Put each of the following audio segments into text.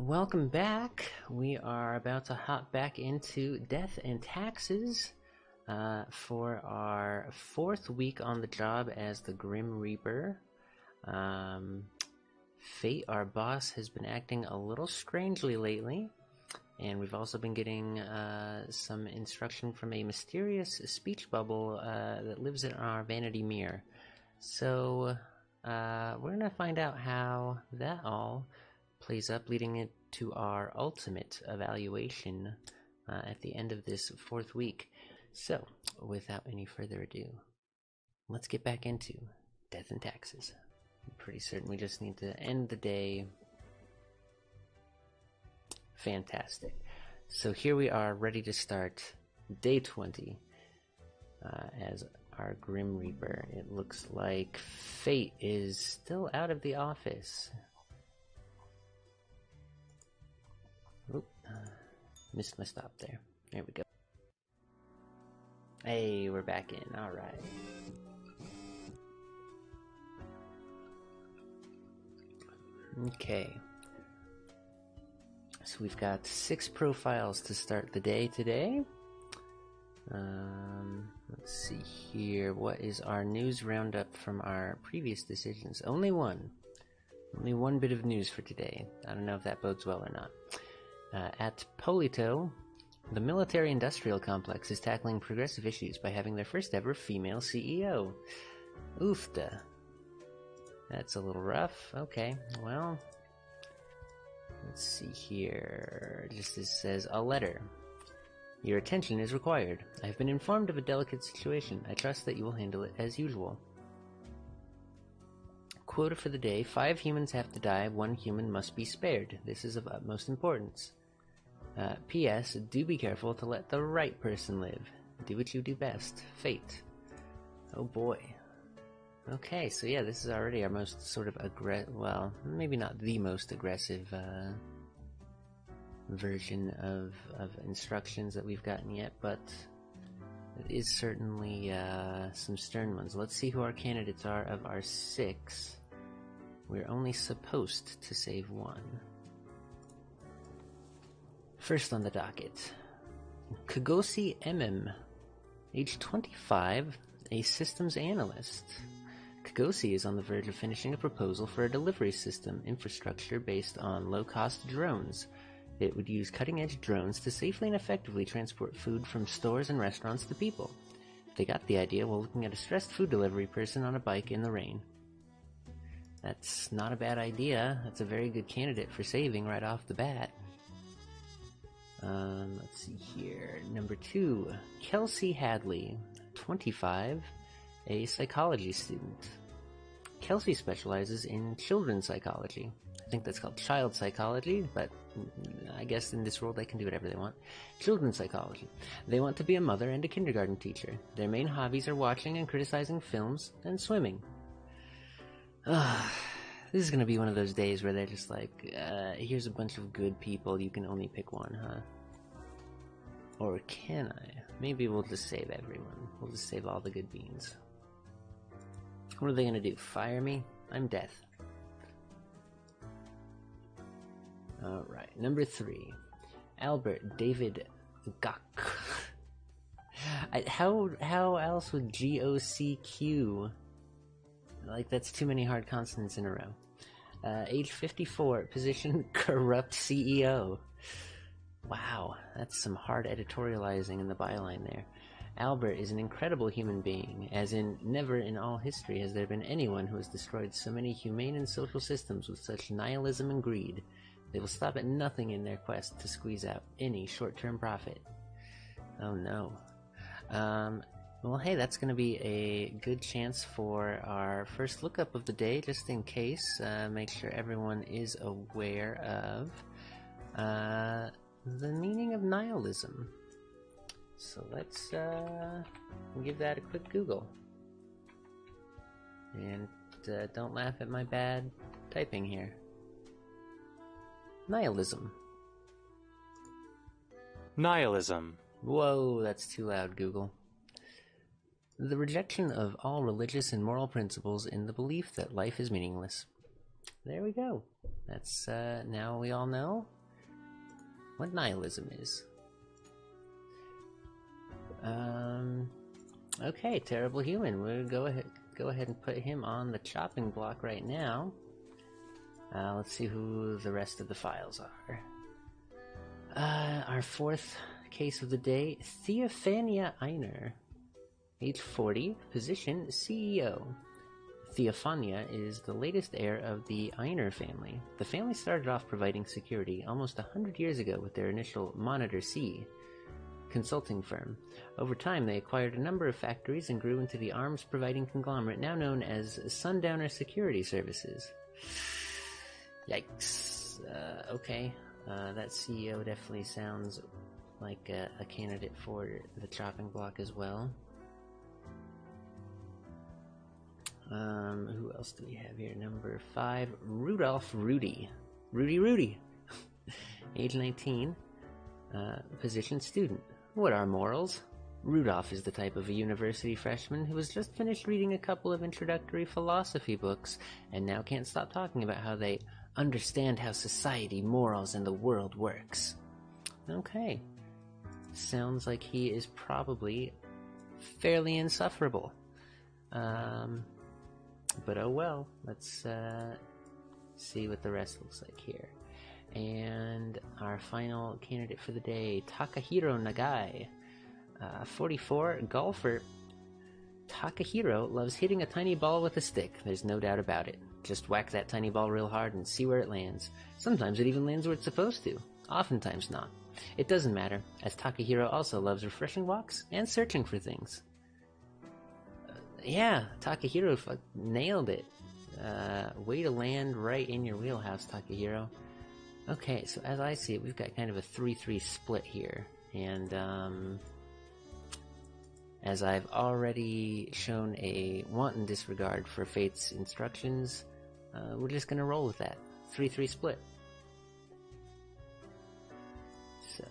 welcome back. We are about to hop back into Death and Taxes for our fourth week on the job as the Grim Reaper. Fate, our boss, has been acting a little strangely lately, and we've also been getting some instruction from a mysterious speech bubble that lives in our vanity mirror. So we're going to find out how that all plays up, leading it to our ultimate evaluation at the end of this fourth week. So, without any further ado, let's get back into Death and Taxes. I'm pretty certain we just need to end the day. Fantastic. So here we are, ready to start day 20 as our Grim Reaper. It looks like Fate is still out of the office. Oop, missed my stop there. There we go. Hey, we're back in. Alright. Okay. So we've got 6 profiles to start the day today. Let's see here. What is our news roundup from our previous decisions? Only one. Only one bit of news for today. I don't know if that bodes well or not. At Polito, the military-industrial complex is tackling progressive issues by having their first ever female CEO. Oofda. That's a little rough. Okay, well, let's see here. Just as says, a letter. Your attention is required. I have been informed of a delicate situation. I trust that you will handle it as usual. Quota for the day: 5 humans have to die, 1 human must be spared. This is of utmost importance. P.S. Do be careful to let the right person live. Do what you do best. Fate. Oh boy. Okay, so yeah, this is already our most sort of well, maybe not the most aggressive version of instructions that we've gotten yet, but it is certainly some stern ones. Let's see who our candidates are. Of our 6, we're only supposed to save 1. First on the docket, Kagosi MM, age 25, a systems analyst. Kagosi is on the verge of finishing a proposal for a delivery system infrastructure based on low-cost drones. It would use cutting-edge drones to safely and effectively transport food from stores and restaurants to people. They got the idea while looking at a stressed food delivery person on a bike in the rain. That's not a bad idea. That's a very good candidate for saving right off the bat. Let's see here. Number 2, Kelsey Hadley, 25, a psychology student. Kelsey specializes in children's psychology. I think that's called child psychology, but I guess in this world they can do whatever they want. Children's psychology. They want to be a mother and a kindergarten teacher. Their main hobbies are watching and criticizing films and swimming. This is gonna be one of those days where they're just like, here's a bunch of good people, you can only pick one, huh? Or can I? Maybe we'll just save everyone. We'll just save all the good beans. What are they gonna do? Fire me? I'm death. Alright, number 3. Albert David Gok. How else would GOCQ? Like, that's too many hard consonants in a row. Age 54, position corrupt CEO. Wow, that's some hard editorializing in the byline there. Albert is an incredible human being, as in never in all history has there been anyone who has destroyed so many humane and social systems with such nihilism and greed. They will stop at nothing in their quest to squeeze out any short-term profit. Oh no. Well, hey, that's going to be a good chance for our first lookup of the day, just in case. Make sure everyone is aware of the meaning of nihilism. So let's give that a quick Google. And don't laugh at my bad typing here. Nihilism. Nihilism. Whoa, that's too loud, Google. The rejection of all religious and moral principles in the belief that life is meaningless. There we go. That's, now we all know what nihilism is. Okay, Terrible Human. We'll go ahead and put him on the chopping block right now. Let's see who the rest of the files are. Our fourth case of the day, Theophania Einer. Age 40, position CEO. Theophania is the latest heir of the Einer family. The family started off providing security almost 100 years ago with their initial Monitor C consulting firm. Over time, they acquired a number of factories and grew into the arms-providing conglomerate now known as Sundowner Security Services. Yikes. Okay. That CEO definitely sounds like a candidate for the chopping block as well. Who else do we have here? Number 5, Rudolph Rudy. Rudy. Age 19. Position student. What are morals? Rudolph is the type of a university freshman who has just finished reading a couple of introductory philosophy books and now can't stop talking about how they understand how society, morals, and the world works. Okay. Sounds like he is probably fairly insufferable. But oh well. Let's see what the rest looks like here. And our final candidate for the day, Takahiro Nagai. 44, golfer. Takahiro loves hitting a tiny ball with a stick, there's no doubt about it. Just whack that tiny ball real hard and see where it lands. Sometimes it even lands where it's supposed to. Oftentimes not. It doesn't matter, as Takahiro also loves refreshing walks and searching for things. Yeah, Takahiro nailed it. Way to land right in your wheelhouse, Takahiro. Okay, so as I see it, we've got kind of a 3-3 split here. And, as I've already shown a wanton disregard for Fate's instructions, we're just gonna roll with that. 3-3 split. So,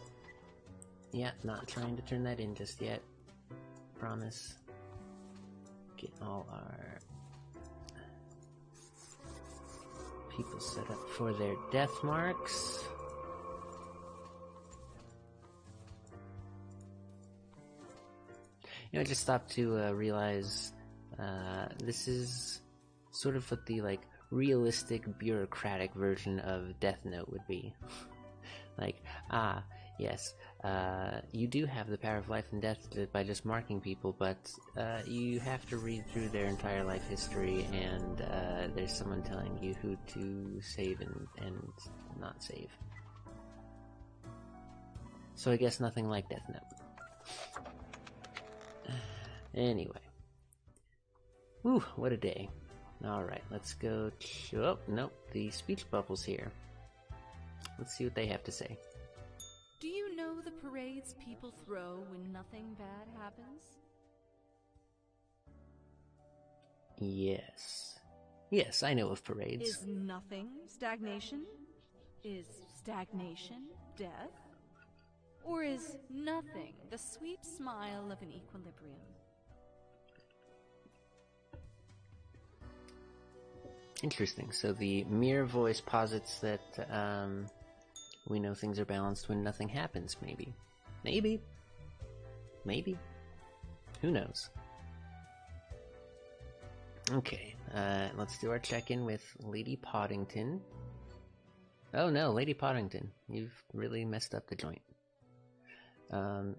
yeah, not trying to turn that in just yet. Promise. Get all our people set up for their death marks. I just stopped to realize this is sort of what the realistic bureaucratic version of Death Note would be. Yes, you do have the power of life and death by just marking people, but you have to read through their entire life history, and there's someone telling you who to save and not save. So I guess nothing like Death Note. Anyway. Whew, what a day. Alright, let's go oh, nope, the speech bubble's here. Let's see what they have to say. Do you know the parades people throw when nothing bad happens? Yes. Yes, I know of parades. Is nothing stagnation? Is stagnation death? Or is nothing the sweet smile of an equilibrium? Interesting. So the mirror voice posits that we know things are balanced when nothing happens, maybe. Maybe. Maybe. Who knows? Okay, let's do our check-in with Lady Poddington. Oh no, Lady Poddington, you've really messed up the joint.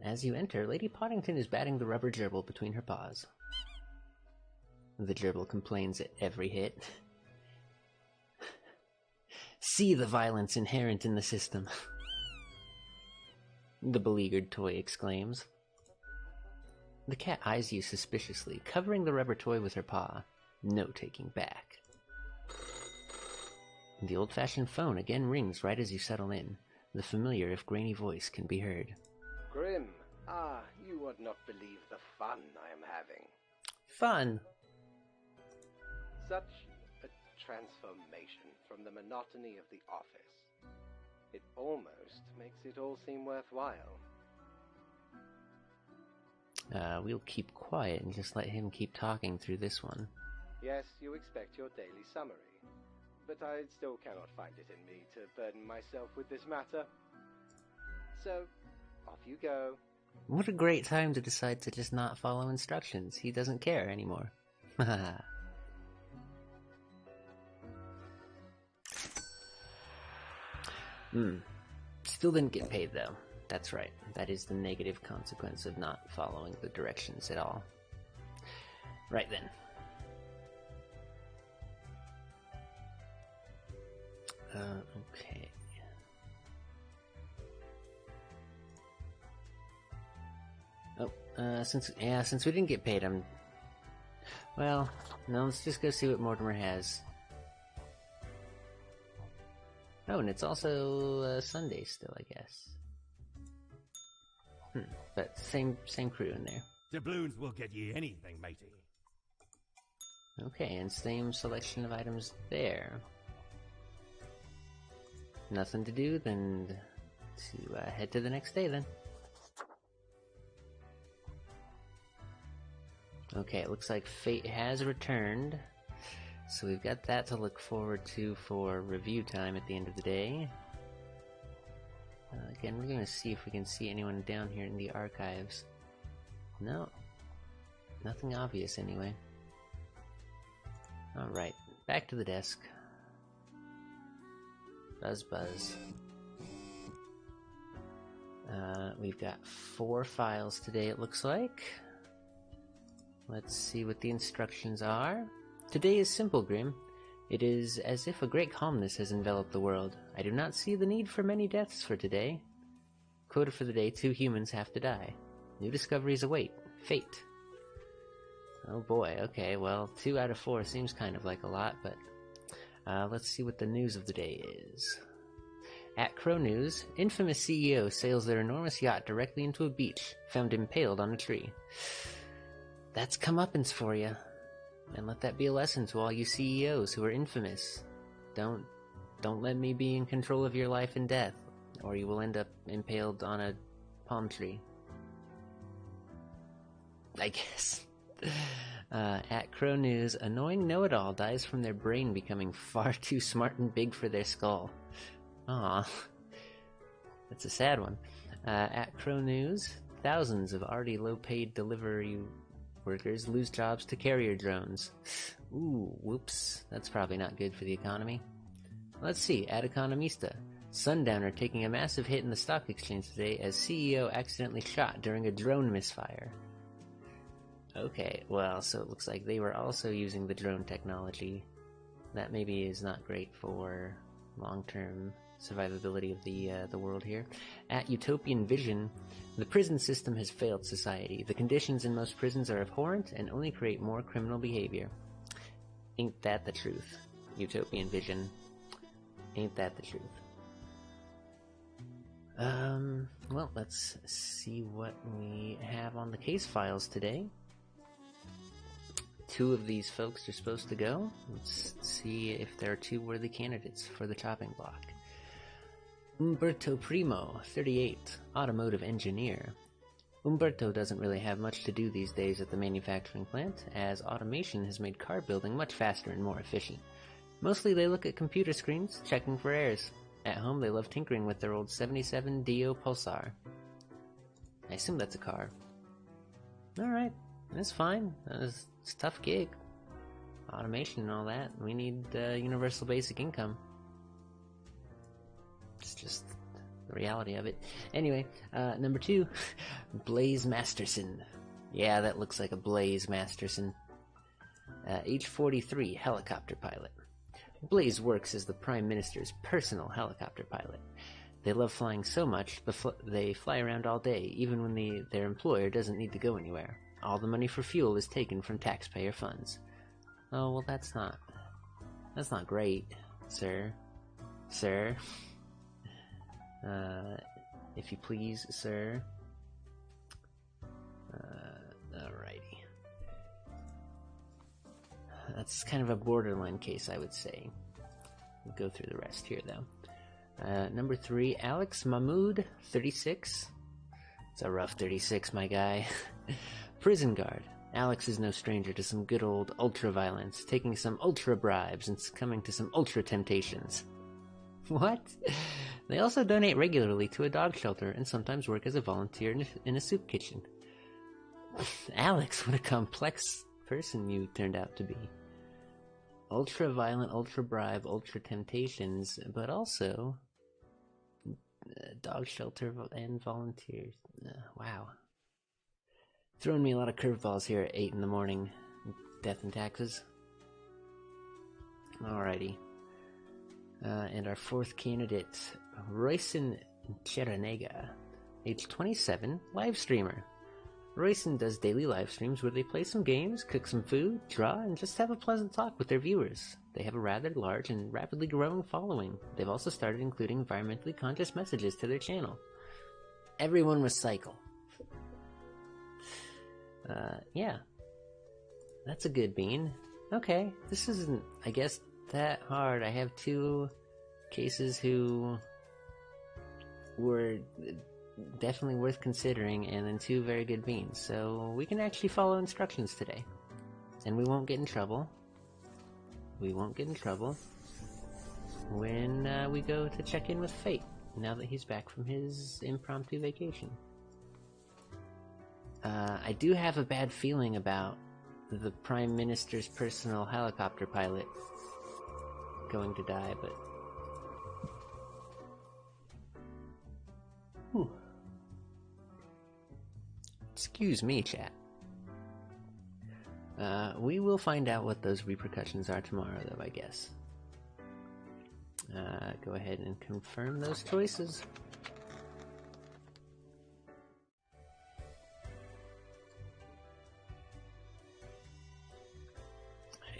As you enter, Lady Poddington is batting the rubber gerbil between her paws. The gerbil complains at every hit. See the violence inherent in the system. The beleaguered toy exclaims. The cat eyes you suspiciously, covering the rubber toy with her paw. No taking back. The old-fashioned phone again rings right as you settle in. The familiar, if grainy voice can be heard. Grim, you would not believe the fun I am having. Fun! Such a transformation from the monotony of the office. It almost makes it all seem worthwhile. We'll keep quiet and just let him keep talking through this one. Yes, you expect your daily summary. but I still cannot find it in me to burden myself with this matter. So, off you go. What a great time to decide to just not follow instructions. He doesn't care anymore. Still didn't get paid, though. That's right. That is the negative consequence of not following the directions at all. Right then. Okay. Oh, since we didn't get paid, well, no, let's just go see what Mortimer has. Oh, and it's also Sunday still, I guess. But same crew in there. Doubloons will get ye anything, matey. Okay, and same selection of items there. Nothing to do than to head to the next day then. Okay, it looks like Fate has returned. So we've got that to look forward to for review time at the end of the day. Again, we're going to see if we can see anyone down here in the archives. No. Nothing obvious anyway. Alright, back to the desk. Buzz buzz. We've got 4 files today, it looks like. Let's see what the instructions are. Today is simple, Grim. It is as if a great calmness has enveloped the world. I do not see the need for many deaths for today. Quota for the day, 2 humans have to die. New discoveries await. Fate. Oh boy, okay, well, 2 out of 4 seems kind of like a lot, but let's see what the news of the day is. At Crow News, infamous CEO sails their enormous yacht directly into a beach, found impaled on a tree. That's comeuppance for you. And let that be a lesson to all you CEOs who are infamous. Don't let me be in control of your life and death, or you will end up impaled on a palm tree. I guess. At Crow News, annoying know-it-all dies from their brain becoming far too smart and big for their skull. Aw. That's a sad one. At Crow News, thousands of already low-paid delivery workers lose jobs to carrier drones. Ooh, whoops. That's probably not good for the economy. Let's see, at Economista. Sundowner taking a massive hit in the stock exchange today as CEO accidentally shot during a drone misfire. Okay, well, so it looks like they were also using the drone technology. That maybe is not great for long-term survivability of the world here. At Utopian Vision, the prison system has failed society. The conditions in most prisons are abhorrent and only create more criminal behavior. Ain't that the truth? Utopian Vision. Ain't that the truth? Well, let's see what we have on the case files today. 2 of these folks are supposed to go. Let's see if there are 2 worthy candidates for the chopping block. Umberto Primo, 38, automotive engineer. Umberto doesn't really have much to do these days at the manufacturing plant, as automation has made car building much faster and more efficient. Mostly they look at computer screens, checking for errors. At home they love tinkering with their old 77 Dio Pulsar. I assume that's a car. Alright, that's fine. It's a tough gig. Automation and all that. We need universal basic income. It's just the reality of it. Anyway, number 2, Blaze Masterson. Yeah, that looks like a Blaze Masterson. Age 43, helicopter pilot. Blaze works as the Prime Minister's personal helicopter pilot. They love flying so much, they fly around all day, even when their employer doesn't need to go anywhere. All the money for fuel is taken from taxpayer funds. Oh, well, that's not great, sir. Sir. If you please, sir. Alrighty. That's kind of a borderline case, I would say. We'll go through the rest here, though. Number 3, Alex Mahmood, 36. It's a rough 36, my guy. Prison guard. Alex is no stranger to some good old ultra-violence, taking some ultra-bribes and succumbing to some ultra-temptations. What? They also donate regularly to a dog shelter and sometimes work as a volunteer in a soup kitchen. Alex, what a complex person you turned out to be. Ultra-violent, ultra-bribe, ultra-temptations, but also dog shelter and volunteers. Wow. Throwing me a lot of curveballs here at 8 in the morning. Death and taxes. Alrighty. And our fourth candidate, Royson Cheranega, age 27, live streamer. Royson does daily live streams where they play some games, cook some food, draw, and just have a pleasant talk with their viewers. They have a rather large and rapidly growing following. They've also started including environmentally conscious messages to their channel. Everyone recycle. Yeah. That's a good bean. Okay, this isn't, I guess, that hard. I have two cases who were definitely worth considering, and then two very good beans. So we can actually follow instructions today. And we won't get in trouble. We won't get in trouble when we go to check in with Fate, now that he's back from his impromptu vacation. I do have a bad feeling about the Prime Minister's personal helicopter pilot going to die, but... Whew. Excuse me, chat. We will find out what those repercussions are tomorrow, though, I guess. Go ahead and confirm those choices.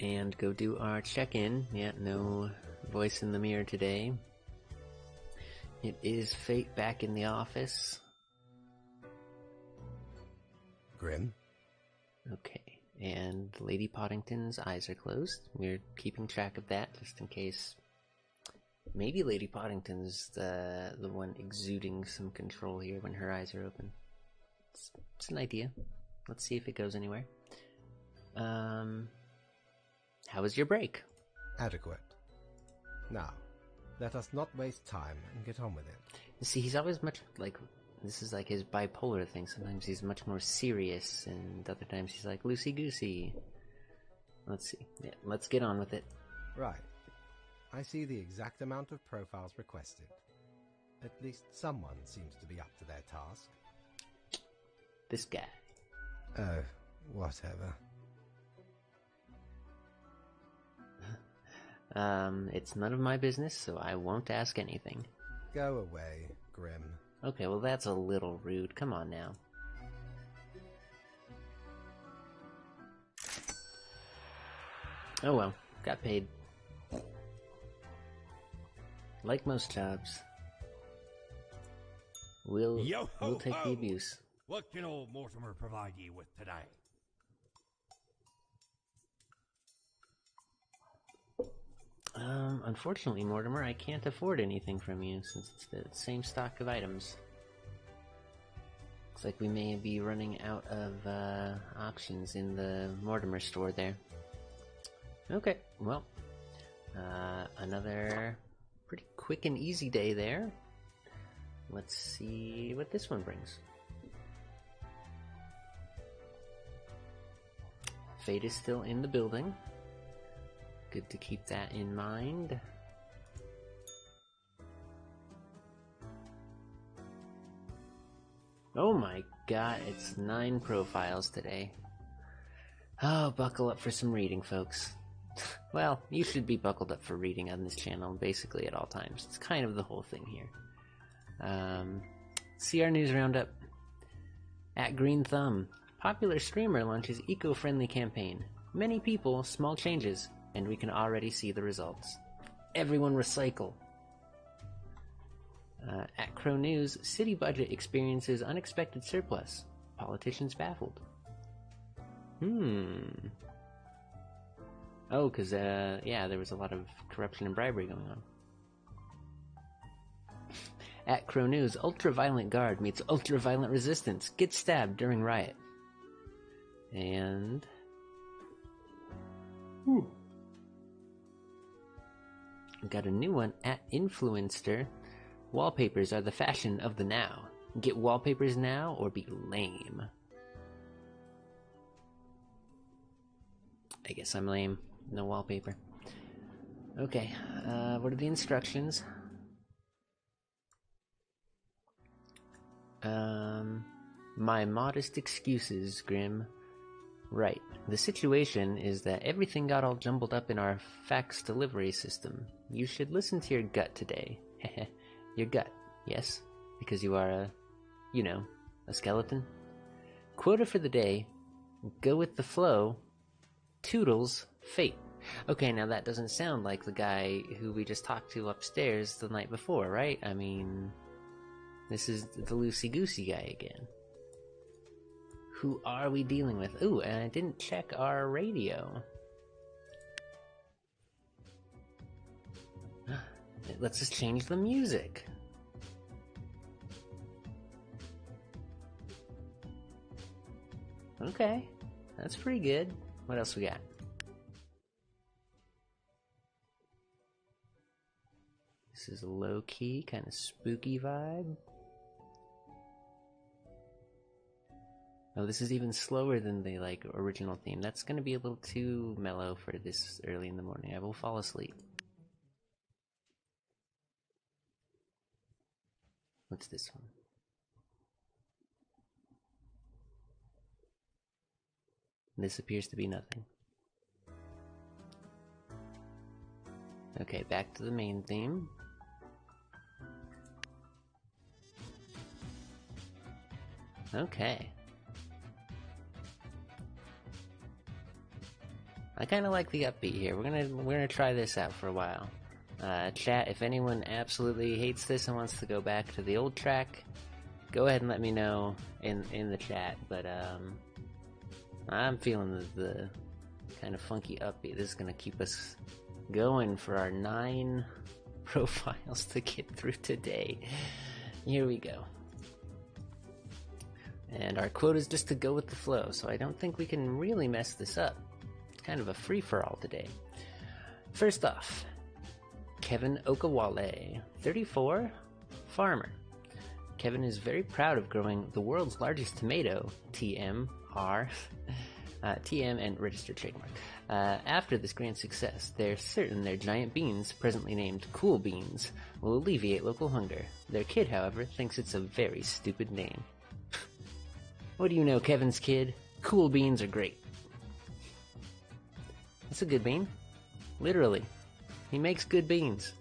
And go do our check-in. Yeah, no voice in the mirror today. It is Fate back in the office. Grim? Okay, and Lady Poddington's eyes are closed. We're keeping track of that just in case. Maybe Lady Poddington's the one exuding some control here when her eyes are open. It's an idea. Let's see if it goes anywhere. How was your break? Adequate. Now, let us not waste time and get on with it. You see, he's always much like... This is like his bipolar thing. Sometimes he's much more serious, and other times he's like loosey-goosey. Let's see. Yeah, let's get on with it. Right. I see the exact amount of profiles requested. At least someone seems to be up to their task. This guy. Oh, whatever. It's none of my business, so I won't ask anything. Go away, Grim. Okay, well that's a little rude. Come on now. Oh well, got paid. Like most jobs. We'll take the abuse. What can old Mortimer provide you with today? Unfortunately, Mortimer, I can't afford anything from you since it's the same stock of items. Looks like we may be running out of options in the Mortimer store there. Okay, well, another pretty quick and easy day there. Let's see what this one brings. Fate is still in the building. Good to keep that in mind. Oh my god, it's 9 profiles today. Oh, buckle up for some reading, folks. Well, you should be buckled up for reading on this channel, basically at all times. It's kind of the whole thing here. See our news roundup. At Green Thumb, popular streamer launches eco-friendly campaign. Many people, small changes, and we can already see the results. Everyone recycle. At Crow News, city budget experiences unexpected surplus. Politicians baffled. Oh, because, yeah, there was a lot of corruption and bribery going on. At Crow News, ultra-violent guard meets ultra-violent resistance. Gets stabbed during riot. And... We've got a new one at Influencer. Wallpapers are the fashion of the now. Get wallpapers now or be lame. I guess I'm lame. No wallpaper. Okay, what are the instructions? My modest excuses, Grim. Right. The situation is that everything got all jumbled up in our fax delivery system. You should listen to your gut today. Your gut, yes? Because you are a skeleton. Quota for the day, go with the flow, toodles, fate. Okay, now that doesn't sound like the guy who we just talked to upstairs the night before, right? I mean, this is the loosey-goosey guy again. Who are we dealing with? Ooh, and I didn't check our radio. It lets us change the music. Okay, that's pretty good. What else we got? This is a low-key, kind of spooky vibe. Oh, this is even slower than the original theme. That's gonna be a little too mellow for this early in the morning. I will fall asleep. What's this one? This appears to be nothing. Okay, back to the main theme. Okay. I kind of like the upbeat here. We're gonna try this out for a while. Chat, if anyone absolutely hates this and wants to go back to the old track, go ahead and let me know in the chat. But I'm feeling the kind of funky upbeat. This is gonna keep us going for our 9 profiles to get through today. Here we go. And our quote is just to go with the flow, so I don't think we can really mess this up. It's kind of a free-for-all today. First off, Kevin Okawale, 34, farmer. Kevin is very proud of growing the world's largest tomato, TMR, TM and registered trademark. After this grand success, they're certain their giant beans, presently named Cool Beans, will alleviate local hunger. Their kid, however, thinks it's a very stupid name. What do you know, Kevin's kid? Cool Beans are great. That's a good bean. Literally. He makes good beans.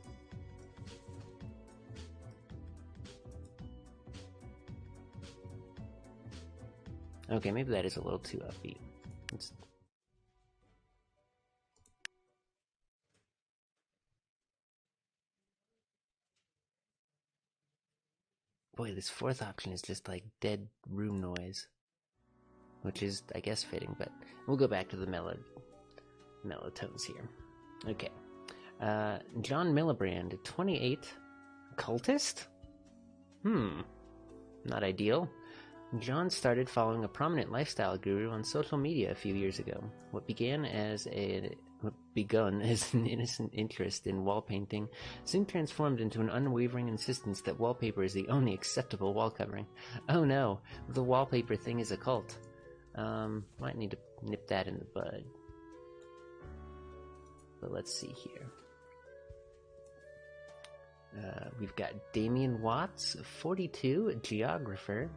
Okay, maybe that is a little too upbeat. Boy, this fourth option is just like dead room noise. Which is, I guess, fitting, but we'll go back to the mellow tones here. Okay. John Millibrand, 28. Cultist? Not ideal. John started following a prominent lifestyle guru on social media a few years ago. What begun as an innocent interest in wall painting soon transformed into an unwavering insistence that wallpaper is the only acceptable wall covering. Oh no, the wallpaper thing is a cult. Might need to nip that in the bud. But let's see here. We've got Damien Watts, 42, a geographer.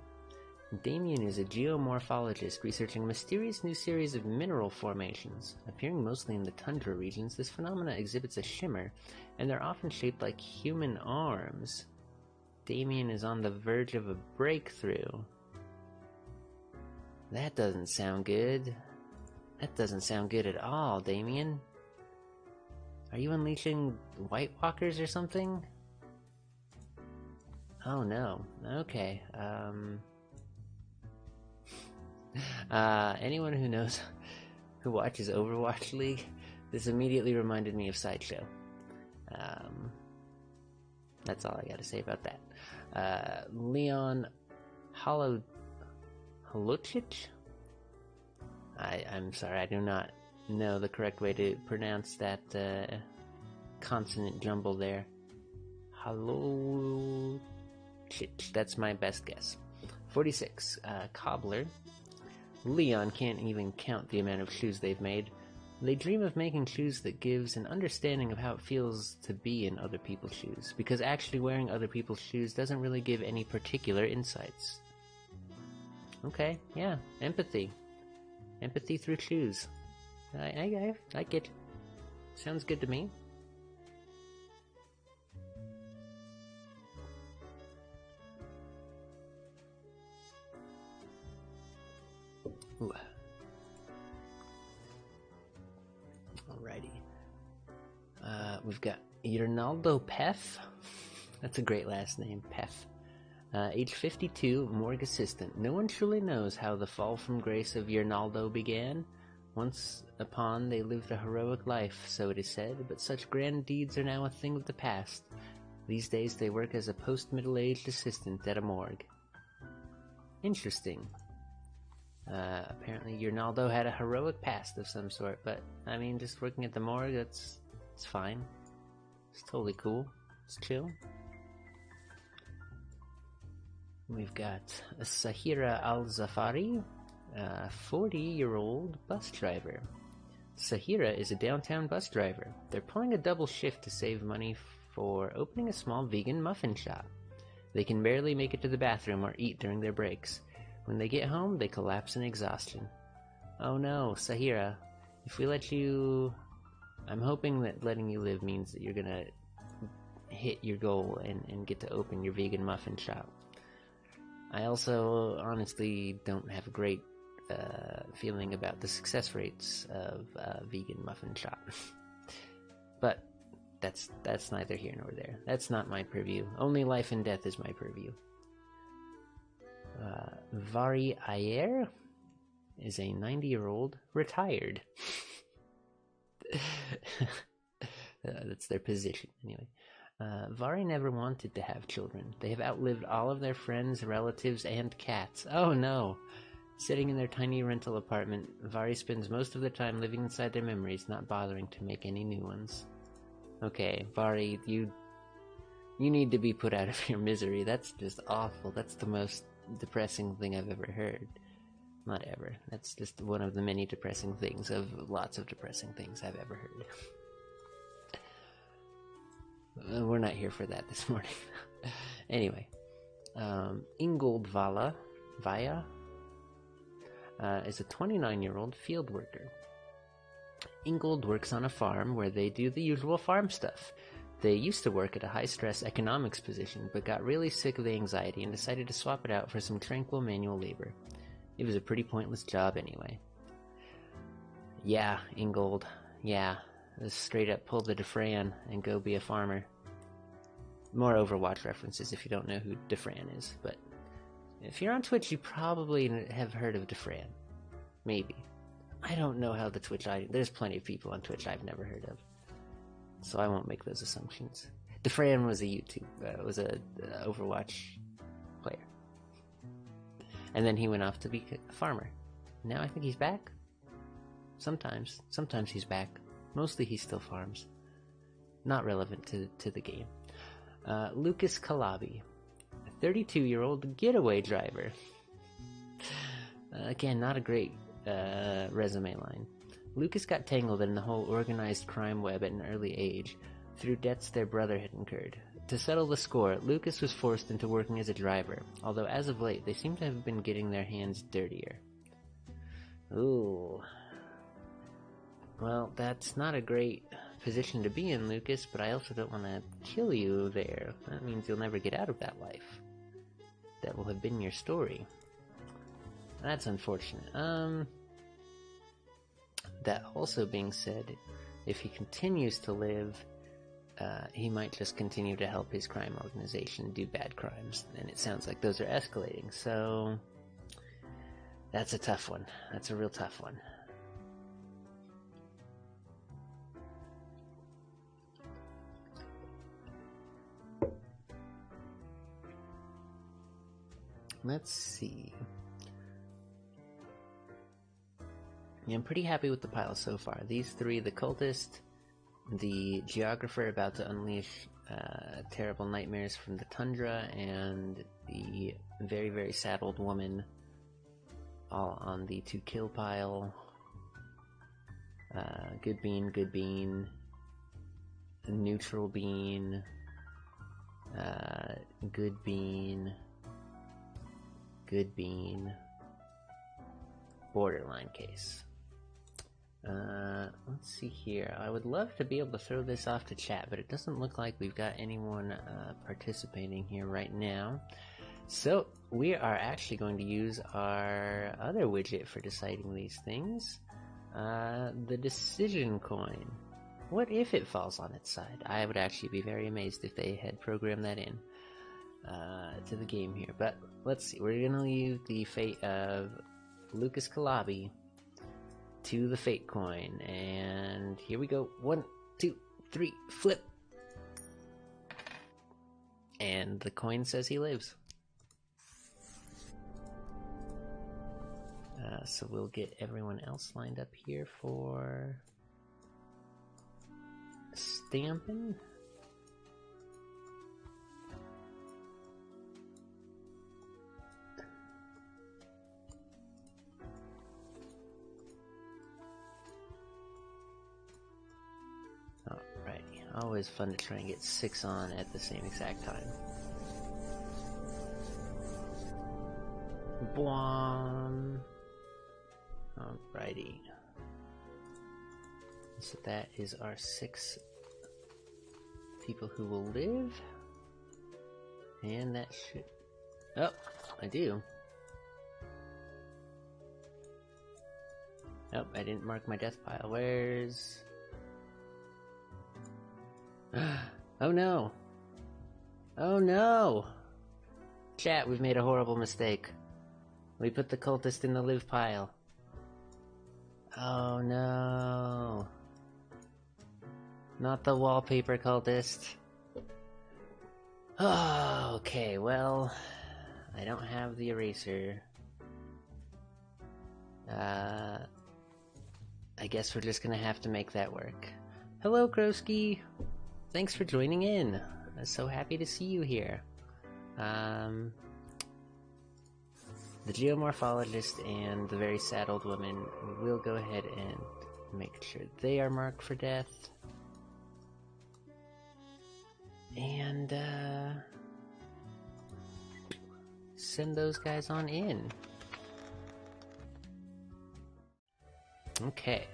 Damien is a geomorphologist researching a mysterious new series of mineral formations. Appearing mostly in the tundra regions, this phenomena exhibits a shimmer, and they're often shaped like human arms. Damien is on the verge of a breakthrough. That doesn't sound good. That doesn't sound good at all, Damien. Are you unleashing White Walkers or something? Oh no. Okay, anyone who watches Overwatch League, this immediately reminded me of Sideshow. That's all I gotta say about that. Leon Holocic? I'm sorry, I do not know the correct way to pronounce that consonant jumble there. Hello. That's my best guess. 46. Cobbler. Leon can't even count the amount of shoes they've made. They dream of making shoes that gives an understanding of how it feels to be in other people's shoes, because actually wearing other people's shoes doesn't really give any particular insights. Okay, yeah, empathy. Empathy through shoes. I get. Sounds good to me. Ooh. Alrighty. We've got Ronaldo Pef. That's a great last name, Pef. Age 52, morgue assistant. No one truly knows how the fall from grace of Ronaldo began. Once upon, they lived a heroic life, so it is said, but such grand deeds are now a thing of the past. These days, they work as a post-middle-aged assistant at a morgue. Interesting. Apparently Ronaldo had a heroic past of some sort, but, I mean, just working at the morgue, it's fine. It's totally cool. It's chill. We've got Sahira Al-Zafari, a 40-year-old bus driver. Sahira is a downtown bus driver. They're pulling a double shift to save money for opening a small vegan muffin shop. They can barely make it to the bathroom or eat during their breaks. When they get home, they collapse in exhaustion. Oh no, Sahira, if we let you... I'm hoping that letting you live means that you're gonna hit your goal and get to open your vegan muffin shop. I also honestly don't have a great feeling about the success rates of vegan muffin shop. But that's neither here nor there. That's not my purview. Only life and death is my purview. Vari Ayer is a 90-year-old retired. That's their position, anyway. Vari never wanted to have children. They have outlived all of their friends, relatives, and cats. Oh no! Sitting in their tiny rental apartment, Vari spends most of their time living inside their memories, not bothering to make any new ones. Okay, Vari, you need to be put out of your misery. That's just awful. That's the most depressing thing I've ever heard. Not ever. That's just one of the many depressing things of lots of depressing things I've ever heard. We're not here for that this morning. Anyway, Ingold Vaya is a 29-year-old field worker. Ingold works on a farm where they do the usual farm stuff. They used to work at a high-stress economics position, but got really sick of the anxiety and decided to swap it out for some tranquil manual labor. It was a pretty pointless job anyway. Yeah, Ingold. Yeah. Just straight up pull the Defran and go be a farmer. More Overwatch references if you don't know who Defran is, but if you're on Twitch, you probably have heard of Defran. Maybe. I don't know how the Twitch there's plenty of people on Twitch I've never heard of, so I won't make those assumptions. Defran was a Overwatch player, and then he went off to be a farmer. Now I think he's back. Sometimes he's back. Mostly he still farms. Not relevant to the game. Lucas Calabi, a 32-year-old getaway driver. Again, not a great resume line. Lucas got tangled in the whole organized crime web at an early age, through debts their brother had incurred. To settle the score, Lucas was forced into working as a driver, although as of late they seem to have been getting their hands dirtier. Ooh. Well, that's not a great position to be in, Lucas, but I also don't want to kill you there. That means you'll never get out of that life. That will have been your story. That's unfortunate. That also being said, if he continues to live, he might just continue to help his crime organization do bad crimes, and it sounds like those are escalating, so that's a tough one. That's a real tough one. Let's see. Yeah, I'm pretty happy with the pile so far. These three, the cultist, the geographer about to unleash terrible nightmares from the tundra, and the very, very sad old woman, all on the to kill pile. Good bean, neutral bean, good bean, borderline case. Let's see here. I would love to be able to throw this off to chat, but it doesn't look like we've got anyone participating here right now. So we are actually going to use our other widget for deciding these things, the decision coin. What if it falls on its side? I would actually be very amazed if they had programmed that in to the game here. But let's see. We're going to leave the fate of Lucas Calabi to the fate coin, and here we go. 1, 2, 3, flip. And the coin says he lives. So we'll get everyone else lined up here for stamping. Alrighty, always fun to try and get 6 on at the same exact time. Boom. Alrighty. So that is our 6 people who will live. And that should... Oh, I do. Oh, I didn't mark my death pile. Where's... Oh no! Oh no! Chat, we've made a horrible mistake. We put the cultist in the live pile. Oh no. Not the wallpaper cultist. Oh, okay, well, I don't have the eraser. I guess we're just gonna have to make that work. Hello, Krosky! Thanks for joining in. I'm so happy to see you here. The geomorphologist and the very sad old woman will go ahead and make sure they are marked for death. And, send those guys on in. Okay.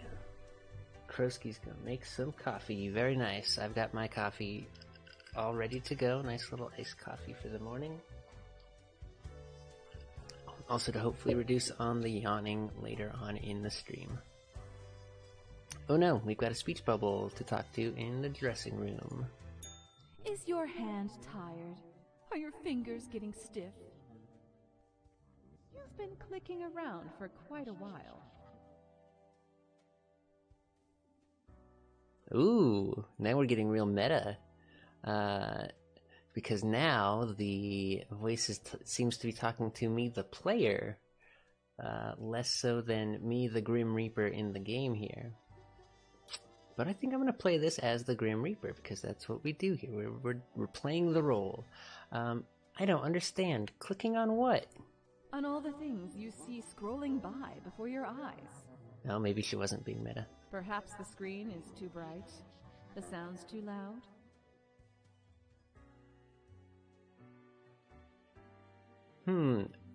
Krosky's gonna make some coffee. Very nice. I've got my coffee all ready to go. Nice little iced coffee for the morning. Also to hopefully reduce on the yawning later on in the stream. Oh no, we've got a speech bubble to talk to in the dressing room. Is your hand tired? Are your fingers getting stiff? You've been clicking around for quite a while. Ooh, now we're getting real meta. Because now the voice seems to be talking to me, the player, less so than me, the Grim Reaper, in the game here. But I think I'm going to play this as the Grim Reaper, because that's what we do here. We're playing the role. I don't understand. Clicking on what? On all the things you see scrolling by before your eyes. Oh, maybe she wasn't being meta. Perhaps the screen is too bright, the sound's too loud.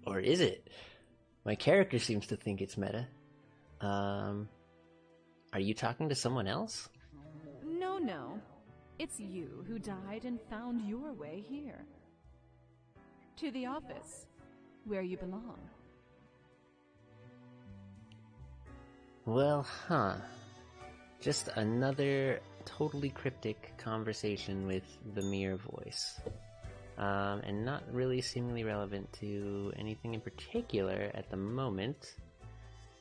Or is it? My character seems to think it's meta. Are you talking to someone else? No. It's you who died and found your way here. To the office, where you belong. Well, just another totally cryptic conversation with the mere voice. And not really seemingly relevant to anything in particular at the moment.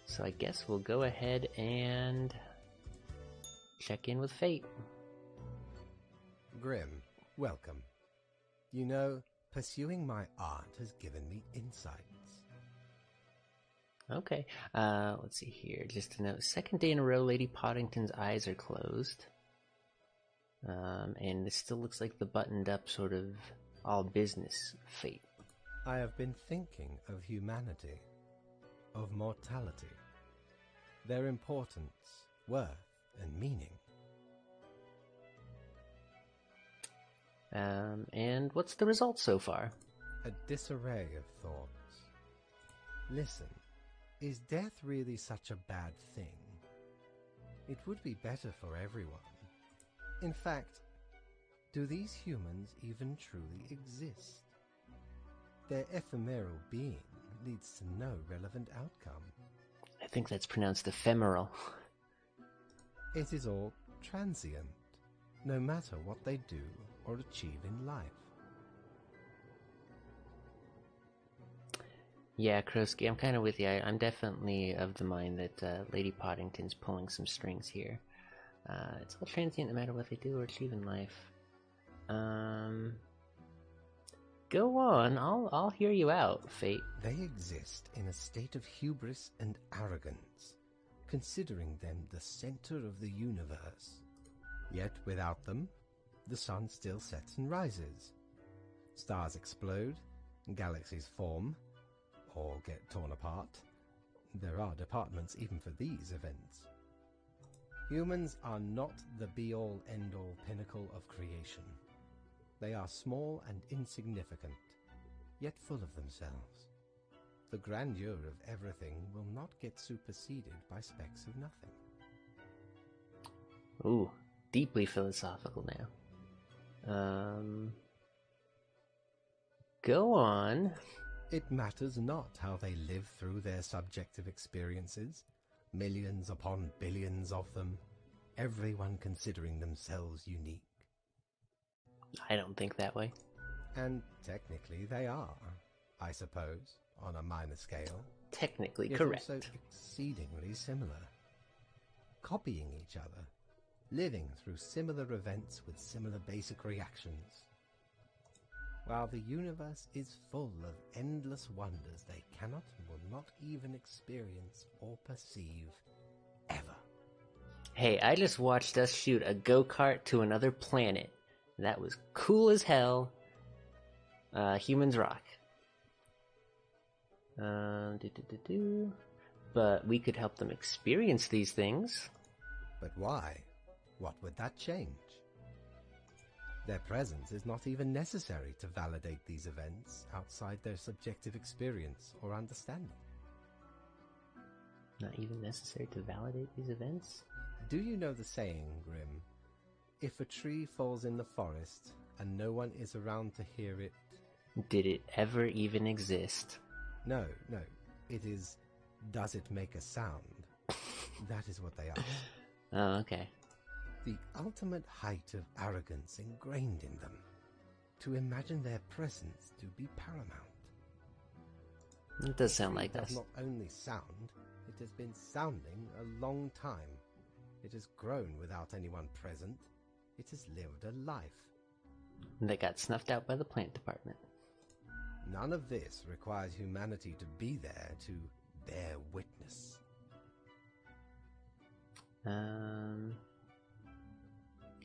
So I guess we'll go ahead and check in with Fate. Grim, welcome. You know, pursuing my art has given me insights. Okay. Let's see here. Just to note, second day in a row, Lady Poddington's eyes are closed. And this still looks like the buttoned up sort of all business Fate. I have been thinking of humanity, of mortality, their importance, worth, and meaning. And what's the result so far? A disarray of thoughts. Listen, is death really such a bad thing? It would be better for everyone. In fact, do these humans even truly exist? Their ephemeral being leads to no relevant outcome. I think that's pronounced ephemeral. It is all transient, no matter what they do or achieve in life. Yeah, Krosky, I'm kind of with you. I'm definitely of the mind that Lady Poddington's pulling some strings here. It's all transient no matter what they do or achieve in life. Go on, I'll hear you out, Fate. They exist in a state of hubris and arrogance, considering them the center of the universe. Yet without them, the sun still sets and rises. Stars explode, galaxies form, or get torn apart. There are departments even for these events. Humans are not the be-all, end-all pinnacle of creation. They are small and insignificant, yet full of themselves. The grandeur of everything will not get superseded by specks of nothing. Ooh, deeply philosophical now. Go on. It matters not how they live through their subjective experiences, millions upon billions of them, everyone considering themselves unique. I don't think that way. And technically they are, I suppose, on a minor scale. Technically yet correct. Also exceedingly similar. Copying each other, living through similar events with similar basic reactions. While the universe is full of endless wonders they cannot and will not even experience or perceive, ever. Hey, I just watched us shoot a go-kart to another planet. That was cool as hell. Humans rock. But we could help them experience these things. But why? What would that change? Their presence is not even necessary to validate these events outside their subjective experience or understanding. Not even necessary to validate these events? Do you know the saying, Grim? If a tree falls in the forest and no one is around to hear it... Did it ever even exist? No. It is, does it make a sound? That is what they ask. Oh, okay. The ultimate height of arrogance ingrained in them. To imagine their presence to be paramount. It does sound like It does us. not only sound, it has been sounding a long time. It has grown without anyone present. It has lived a life. That got snuffed out by the plant department. None of this requires humanity to be there to bear witness.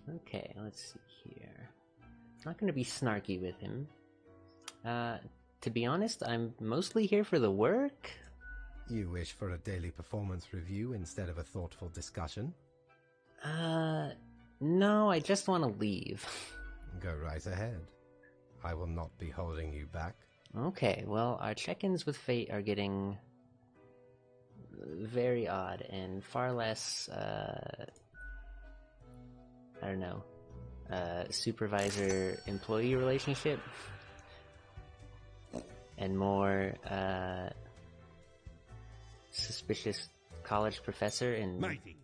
Okay, let's see here. Not going to be snarky with him. To be honest, I'm mostly here for the work. You wish for a daily performance review instead of a thoughtful discussion? No, I just want to leave. Go right ahead. I will not be holding you back. Okay, well, our check-ins with Fate are getting very odd and far less, I don't know, supervisor-employee relationship, and more, suspicious college professor and... Matey,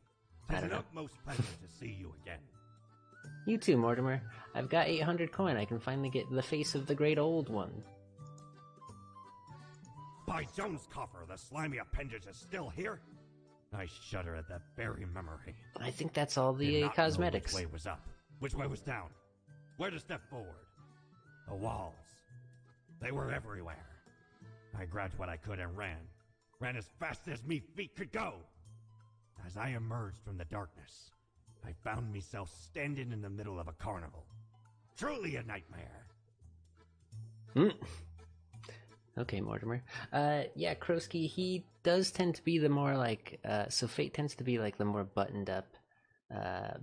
I it's don't an know. utmost pleasure to see you again. You too, Mortimer. I've got 800 coin. I can finally get the face of the great old one. By Jones' coffer, the slimy appendage is still here? I shudder at that very memory. I think that's all Did the not know cosmetics. Which way was up? Which way was down? Where to step forward? The walls. They were everywhere. I grabbed what I could and ran. Ran as fast as me feet could go. As I emerged from the darkness, I found myself standing in the middle of a carnival. Truly a nightmare. Okay, Mortimer. Yeah, Krosky, he does tend to be the more like, so Fate tends to be like the more buttoned up,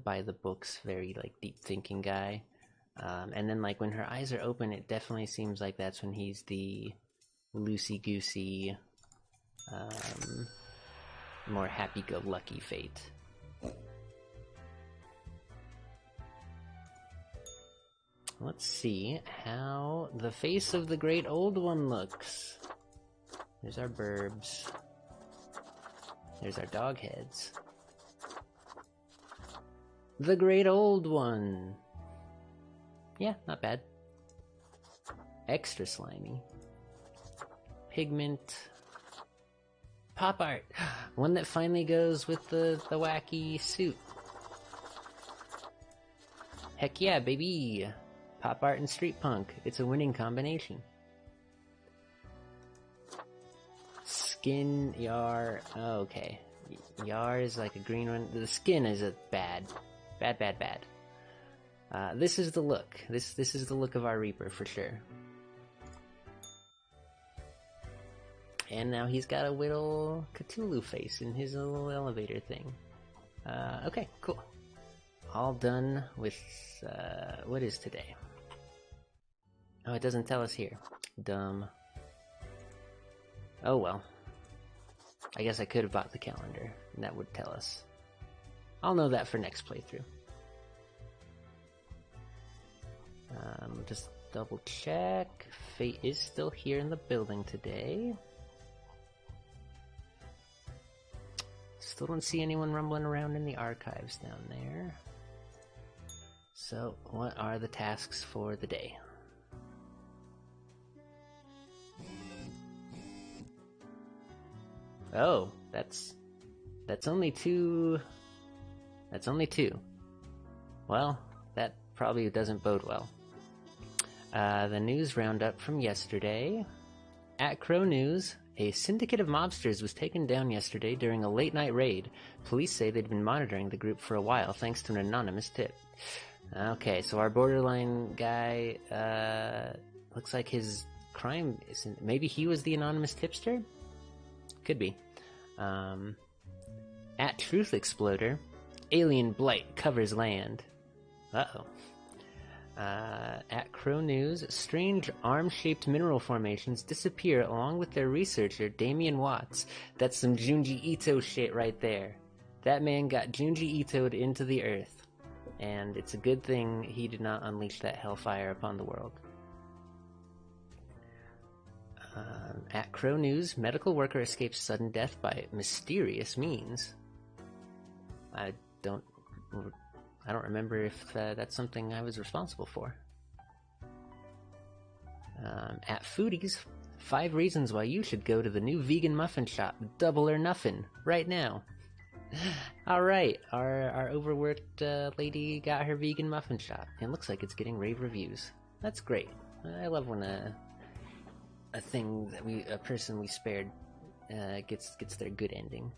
by the books, very like deep thinking guy. And then like when her eyes are open, it definitely seems like that's when he's the loosey-goosey, more happy-go-lucky Fate. Let's see how the face of the Great Old One looks. There's our burbs. There's our dog heads. The Great Old One. Yeah, not bad. Extra slimy. Pigment. Pop art. One that finally goes with the wacky suit. Heck yeah, baby. Pop art and street punk. It's a winning combination. Skin, Yar. Oh, okay. Yar is like a green one. The skin is a bad. Bad. This is the look. This is the look of our Reaper for sure. And now he's got a little Cthulhu face in his little elevator thing. Okay, cool. All done with, what is today? Oh, it doesn't tell us here. Dumb. Oh well. I guess I could have bought the calendar, and that would tell us. I'll know that for next playthrough. Just double check. Fate is still here in the building today. Still don't see anyone rumbling around in the archives down there. So, what are the tasks for the day? Oh, that's only two. That's only two. Well, that probably doesn't bode well. The news roundup from yesterday. At Crow News, a syndicate of mobsters was taken down yesterday during a late-night raid. Police say they'd been monitoring the group for a while thanks to an anonymous tip. Okay, so our borderline guy, looks like his crime isn't... Maybe he was the anonymous tipster? Could be. At Truth Exploder, alien blight covers land. Uh-oh. At Crow News, strange arm-shaped mineral formations disappear along with their researcher, Damian Watts. That's some Junji Ito shit right there. That man got Junji Ito'd into the earth. And it's a good thing he did not unleash that hellfire upon the world. At Crow News, medical worker escapes sudden death by mysterious means. I don't remember if that's something I was responsible for. At Foodies, 5 reasons why you should go to the new vegan muffin shop, Double or Nuffin, right now. Alright, our overworked lady got her vegan muffin shop. It looks like it's getting rave reviews. That's great. I love when a thing that a person we spared gets their good ending.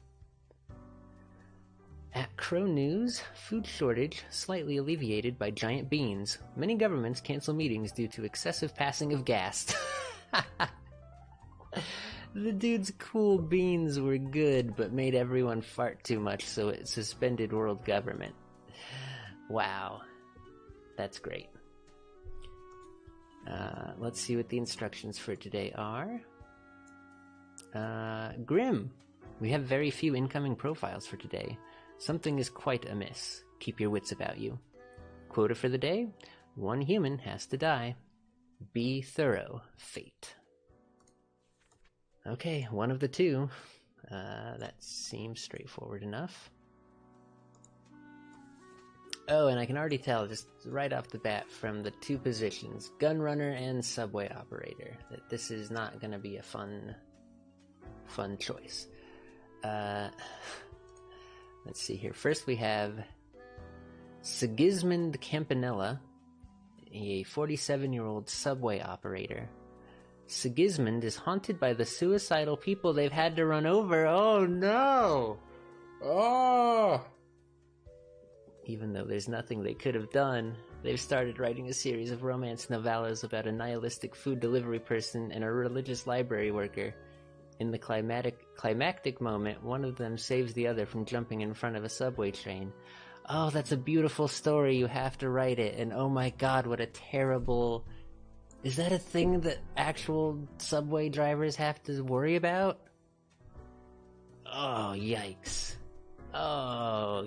At Crow News, food shortage slightly alleviated by giant beans. Many governments cancel meetings due to excessive passing of gas. The dude's cool beans were good, but made everyone fart too much, so it suspended world government. Wow. That's great. Let's see what the instructions for today are. Grim. We have very few incoming profiles for today. Something is quite amiss. Keep your wits about you. Quota for the day: 1 human has to die. Be thorough, Fate. Okay, one of the two. That seems straightforward enough. Oh, and I can already tell, just right off the bat from the 2 positions, Gunrunner and Subway Operator, that this is not going to be a fun choice. Let's see here. First we have Sigismund Campanella, a 47-year-old subway operator. Sigismund is haunted by the suicidal people they've had to run over. Oh no! Oh! Even though there's nothing they could have done, they've started writing a series of romance novellas about a nihilistic food delivery person and a religious library worker. In the climactic moment, one of them saves the other from jumping in front of a subway train. Oh, that's a beautiful story. You have to write it. And oh my god, what a terrible... Is that a thing that actual subway drivers have to worry about? Oh, yikes. Oh,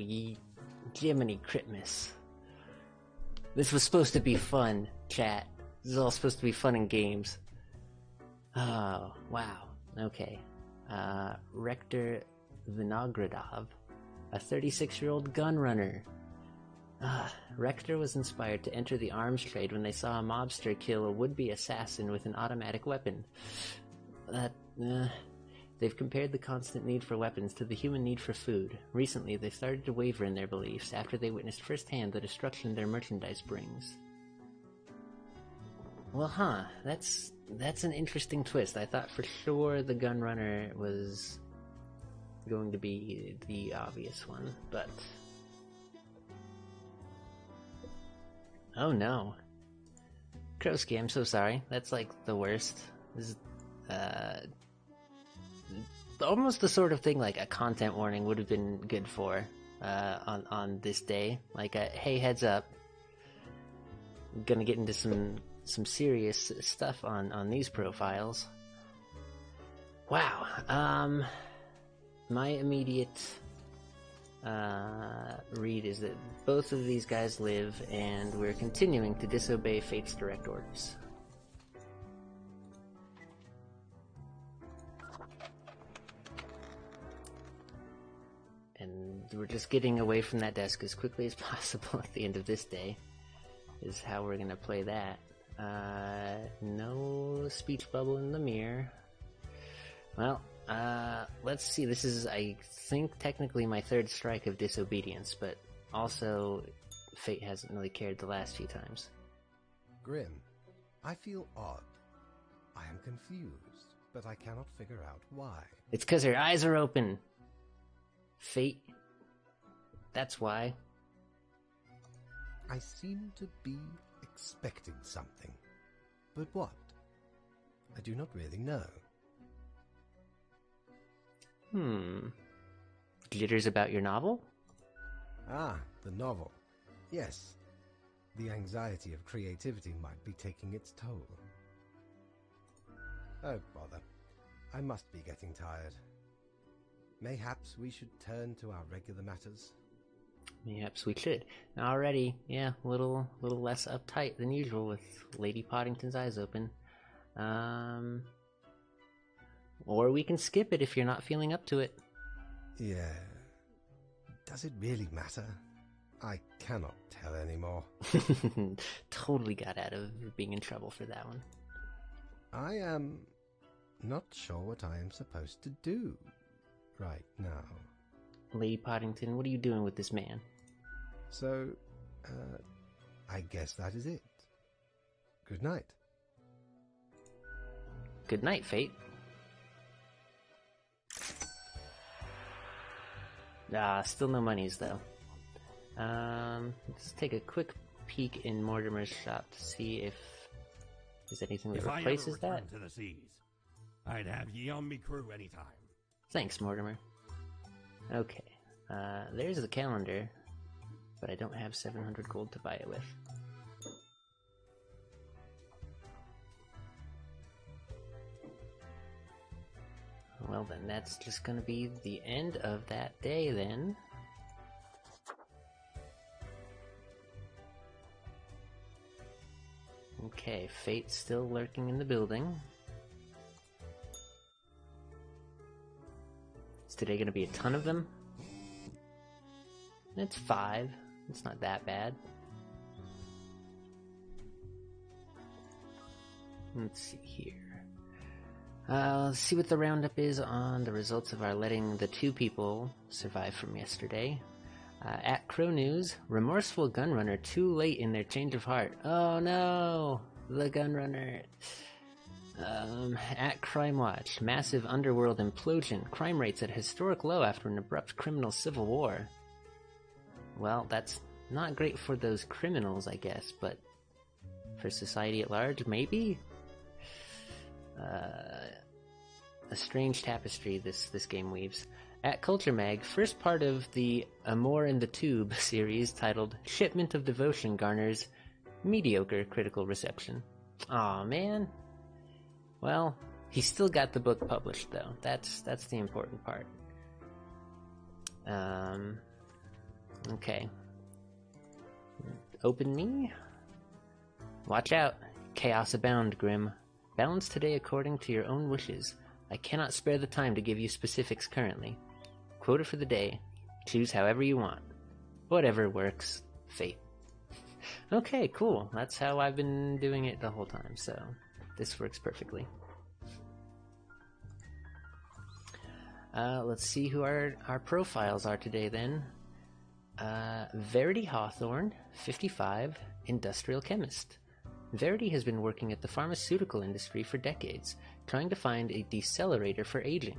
Jiminy Christmas. This was supposed to be fun, chat. This is all supposed to be fun and games. Oh, wow. Okay. Rector Vinogradov, a 36-year-old gun runner. Rector was inspired to enter the arms trade when they saw a mobster kill a would-be assassin with an automatic weapon. They've compared the constant need for weapons to the human need for food. Recently, they've started to waver in their beliefs after they witnessed firsthand the destruction their merchandise brings. Well, that's an interesting twist. I thought for sure the gun runner was going to be the obvious one, but... Oh no. Krosky, I'm so sorry. That's like the worst. This is, almost the sort of thing like a content warning would have been good for, on this day. Like a, hey, heads up. I'm gonna get into some serious stuff on these profiles. Wow. My immediate read is that both of these guys live, and we're continuing to disobey Fate's direct orders. And we're just getting away from that desk as quickly as possible at the end of this day, is how we're gonna play that. No speech bubble in the mirror. Well, let's see, this is, I think, technically my third strike of disobedience, but also Fate hasn't really cared the last few times. Grim, I feel odd. I am confused, but I cannot figure out why. It's 'cause her eyes are open. Fate. That's why. I seem to be expecting something. But what? I do not really know. Jitters about your novel? Ah, the novel. Yes. The anxiety of creativity might be taking its toll. Oh, bother. I must be getting tired. Mayhaps we should turn to our regular matters. Mayhaps we should. Already, yeah, a little less uptight than usual with Lady Poddington's eyes open. Or we can skip it if you're not feeling up to it. Yeah. Does it really matter? I cannot tell anymore. Totally got out of being in trouble for that one. I am not sure what I am supposed to do right now. Lady Poddington, what are you doing with this man? So, I guess that is it. Good night. Good night, Fate. Still no monies, though. Let's take a quick peek in Mortimer's shop to see if there's anything that replaces that. If I ever return to the seas, I'd have ye on me crew anytime. Thanks, Mortimer. Okay, there's the calendar, but I don't have 700 gold to buy it with. Well then, that's just gonna be the end of that day then. Okay, Fate's still lurking in the building. Is today gonna be a ton of them? It's 5. It's not that bad. Let's see here. Let's see what the roundup is on the results of our letting the 2 people survive from yesterday. At Crow News, remorseful gunrunner too late in their change of heart. Oh no! The gunrunner. At Crime Watch, massive underworld implosion. Crime rates at historic low after an abrupt criminal civil war. Well, that's not great for those criminals, I guess, but for society at large, maybe? A strange tapestry this game weaves. At Culture Mag, first part of the Amour in the Tube series titled Shipment of Devotion garners mediocre critical reception. Aw, man. Well, he still got the book published, though. That's the important part. Okay. Open me? Watch out. Chaos abound, Grim. Balance today according to your own wishes. I cannot spare the time to give you specifics currently. Quota for the day. Choose however you want. Whatever works. Fate. Okay, cool. That's how I've been doing it the whole time, so this works perfectly. Let's see who our profiles are today then. Verity Hawthorne, 55, industrial chemist. Verity has been working at the pharmaceutical industry for decades, trying to find a decelerator for aging.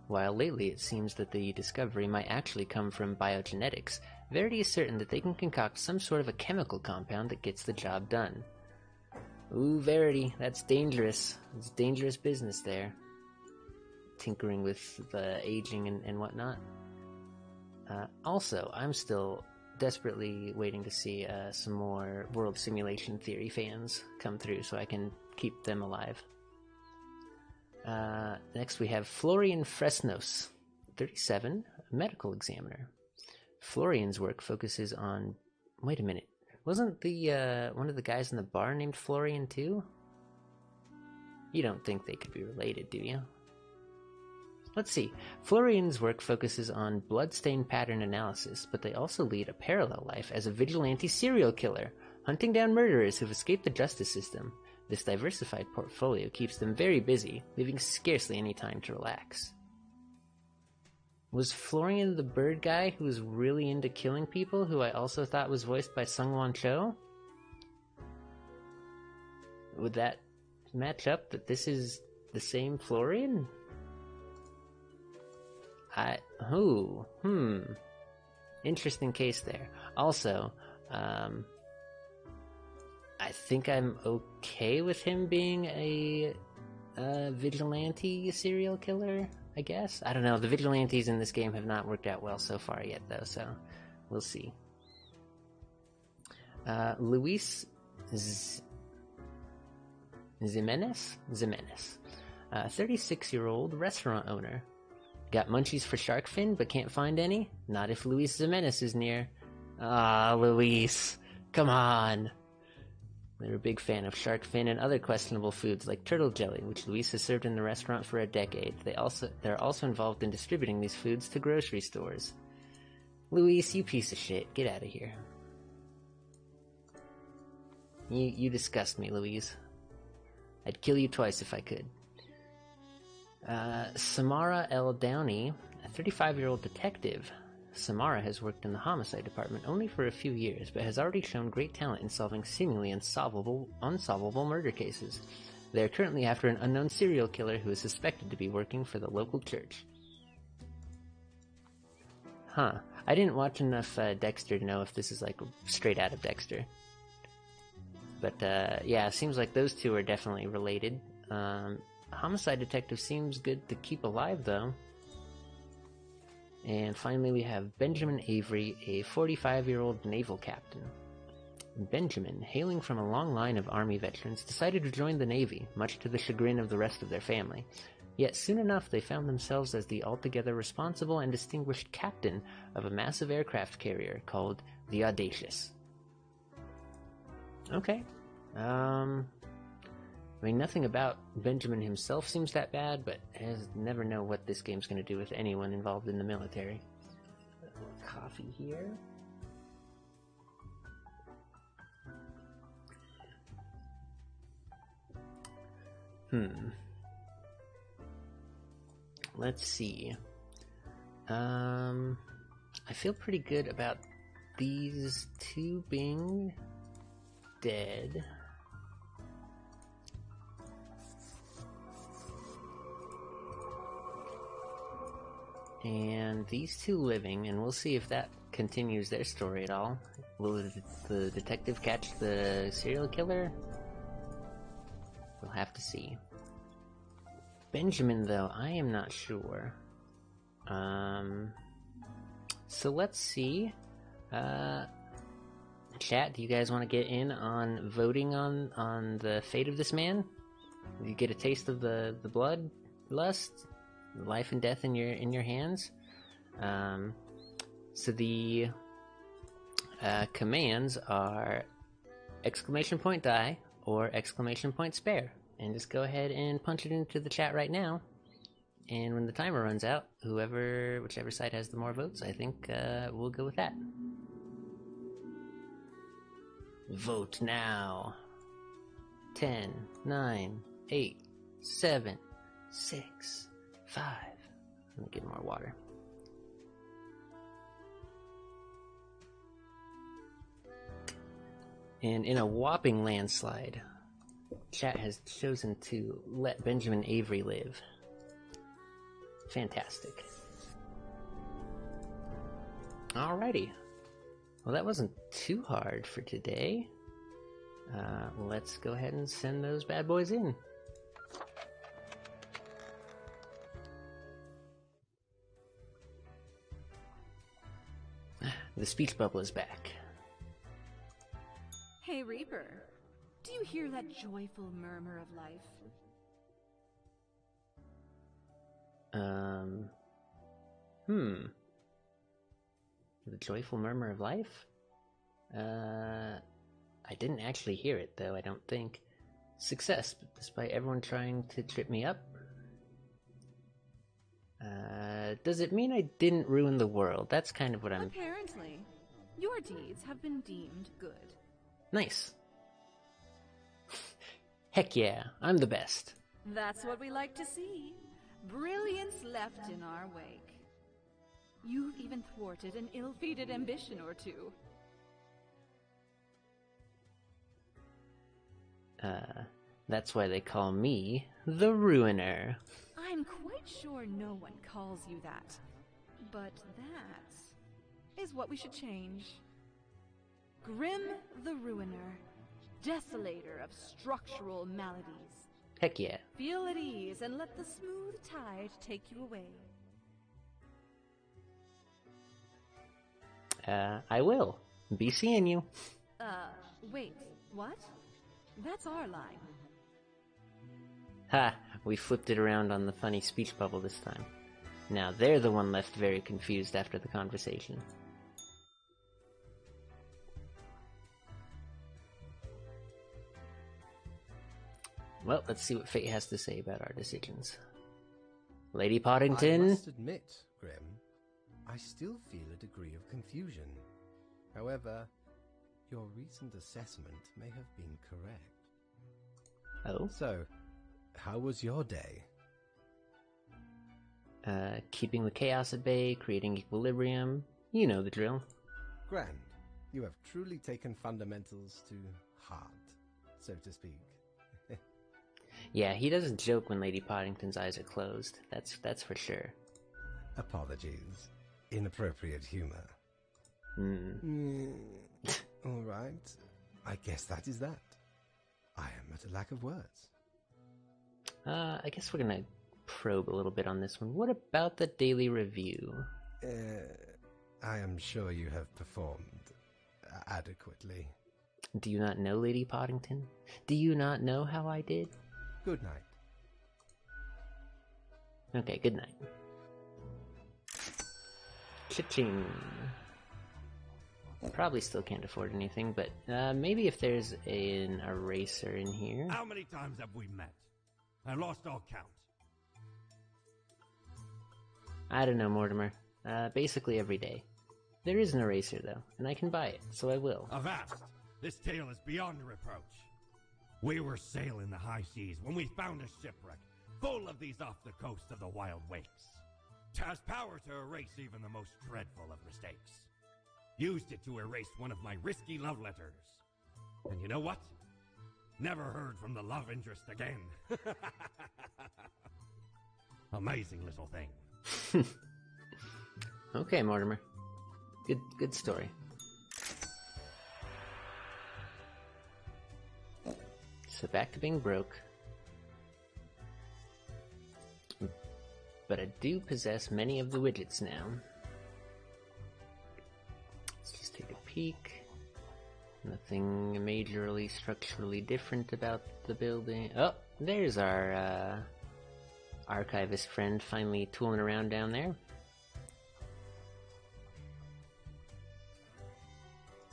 While lately it seems that the discovery might actually come from biogenetics, Verity is certain that they can concoct some sort of a chemical compound that gets the job done. Ooh, Verity, that's dangerous. It's dangerous business there. Tinkering with the aging and whatnot. Also, I'm still desperately waiting to see some more World Simulation Theory fans come through so I can keep them alive. Next we have Florian Fresnos, 37, a medical examiner. Florian's work focuses on... Wait a minute. Wasn't the one of the guys in the bar named Florian too? You don't think they could be related, do you? Let's see. Florian's work focuses on bloodstain pattern analysis, but they also lead a parallel life as a vigilante serial killer, hunting down murderers who've escaped the justice system. This diversified portfolio keeps them very busy, leaving scarcely any time to relax. Was Florian the bird guy who was really into killing people, who I also thought was voiced by Sung-Won Cho? Would that match up that this is the same Florian? Interesting case there. Also, I think I'm okay with him being a vigilante serial killer, I guess. I don't know, the vigilantes in this game have not worked out well so far yet, though, so we'll see. Luis Jimenez, 36-year-old restaurant owner. Got munchies for shark fin, but can't find any? Not if Luis Jimenez is near. Ah, Luis. Come on. They're a big fan of shark fin and other questionable foods like turtle jelly, which Luis has served in the restaurant for a decade. They're also involved in distributing these foods to grocery stores. Luis, you piece of shit. Get out of here. You disgust me, Luis. I'd kill you twice if I could. Samara L. Downey, a 35-year-old detective. Samara has worked in the homicide department only for a few years, but has already shown great talent in solving seemingly unsolvable murder cases. They are currently after an unknown serial killer who is suspected to be working for the local church. Huh. I didn't watch enough Dexter to know if this is like straight out of Dexter. But yeah, it seems like those two are definitely related. Homicide detective seems good to keep alive, though. And finally we have Benjamin Avery, a 45-year-old naval captain. Benjamin, hailing from a long line of Army veterans, decided to join the Navy, much to the chagrin of the rest of their family. Yet soon enough they found themselves as the altogether responsible and distinguished captain of a massive aircraft carrier called the Audacious. Okay. I mean, nothing about Benjamin himself seems that bad, but I never know what this game's going to do with anyone involved in the military. Coffee here. Let's see. I feel pretty good about these two being dead. and these two living, and we'll see if that continues their story at all. Will the detective catch the serial killer? We'll have to see. Benjamin, though, I am not sure. So let's see. Chat, do you guys want to get in on voting on the fate of this man? You get a taste of the blood lust, life and death in your hands. So the commands are !die or !spare, and just go ahead and punch it into the chat right now. And when the timer runs out, whichever side has the more votes, I think we'll go with that. Vote now. 10, 9, 8, 7, 6, 5. Let me get more water. And in a whopping landslide, chat has chosen to let Benjamin Avery live. Fantastic. Alrighty. Well, that wasn't too hard for today. Let's go ahead and send those bad boys in. The speech bubble is back. Hey, Reaper. Do you hear that joyful murmur of life? The joyful murmur of life? I didn't actually hear it, though, I don't think. Success, despite everyone trying to trip me up. Does it mean I didn't ruin the world? That's kind of what I'm... Apparently. Your deeds have been deemed good. Nice. Heck yeah, I'm the best. That's what we like to see. Brilliance left in our wake. You've even thwarted an ill-fated ambition or two. That's why they call me the Ruiner. I'm quite sure no one calls you that. But that is what we should change. Grim the Ruiner, desolator of structural maladies. Heck yeah. Feel at ease and let the smooth tide take you away. I will. Be seeing you. Wait, what? That's our line. Ha! We flipped it around on the funny speech bubble this time. Now they're the one left very confused after the conversation. Well, let's see what fate has to say about our decisions. Lady Poddington? I must admit, Grim, I still feel a degree of confusion. However, your recent assessment may have been correct. Oh? So, how was your day? Keeping the chaos at bay, creating equilibrium. You know the drill. Grand. You have truly taken fundamentals to heart, so to speak. Yeah, he doesn't joke when Lady Poddington's eyes are closed. That's for sure. Apologies. Inappropriate humor. All right. I guess that is that. I am at a lack of words. I guess we're gonna probe a little bit on this one. What about the daily review? I am sure you have performed adequately. Do you not know, Lady Poddington? Do you not know how I did? Good night. Okay, good night. Cha-ching. Probably still can't afford anything, but maybe if there's an eraser in here. How many times have we met? I lost all count. I don't know, Mortimer. Basically every day. There is an eraser, though, and I can buy it, so I will. Avast! This tale is beyond reproach. We were sailing the high seas when we found a shipwreck full of these off the coast of the wild wakes. It has power to erase even the most dreadful of mistakes. Used it to erase one of my risky love letters. And you know what? Never heard from the love interest again. Amazing little thing. Okay, Mortimer. Good story. So back to being broke. But I do possess many of the widgets now. Let's just take a peek. Nothing majorly structurally different about the building. Oh, there's our archivist friend finally tooling around down there.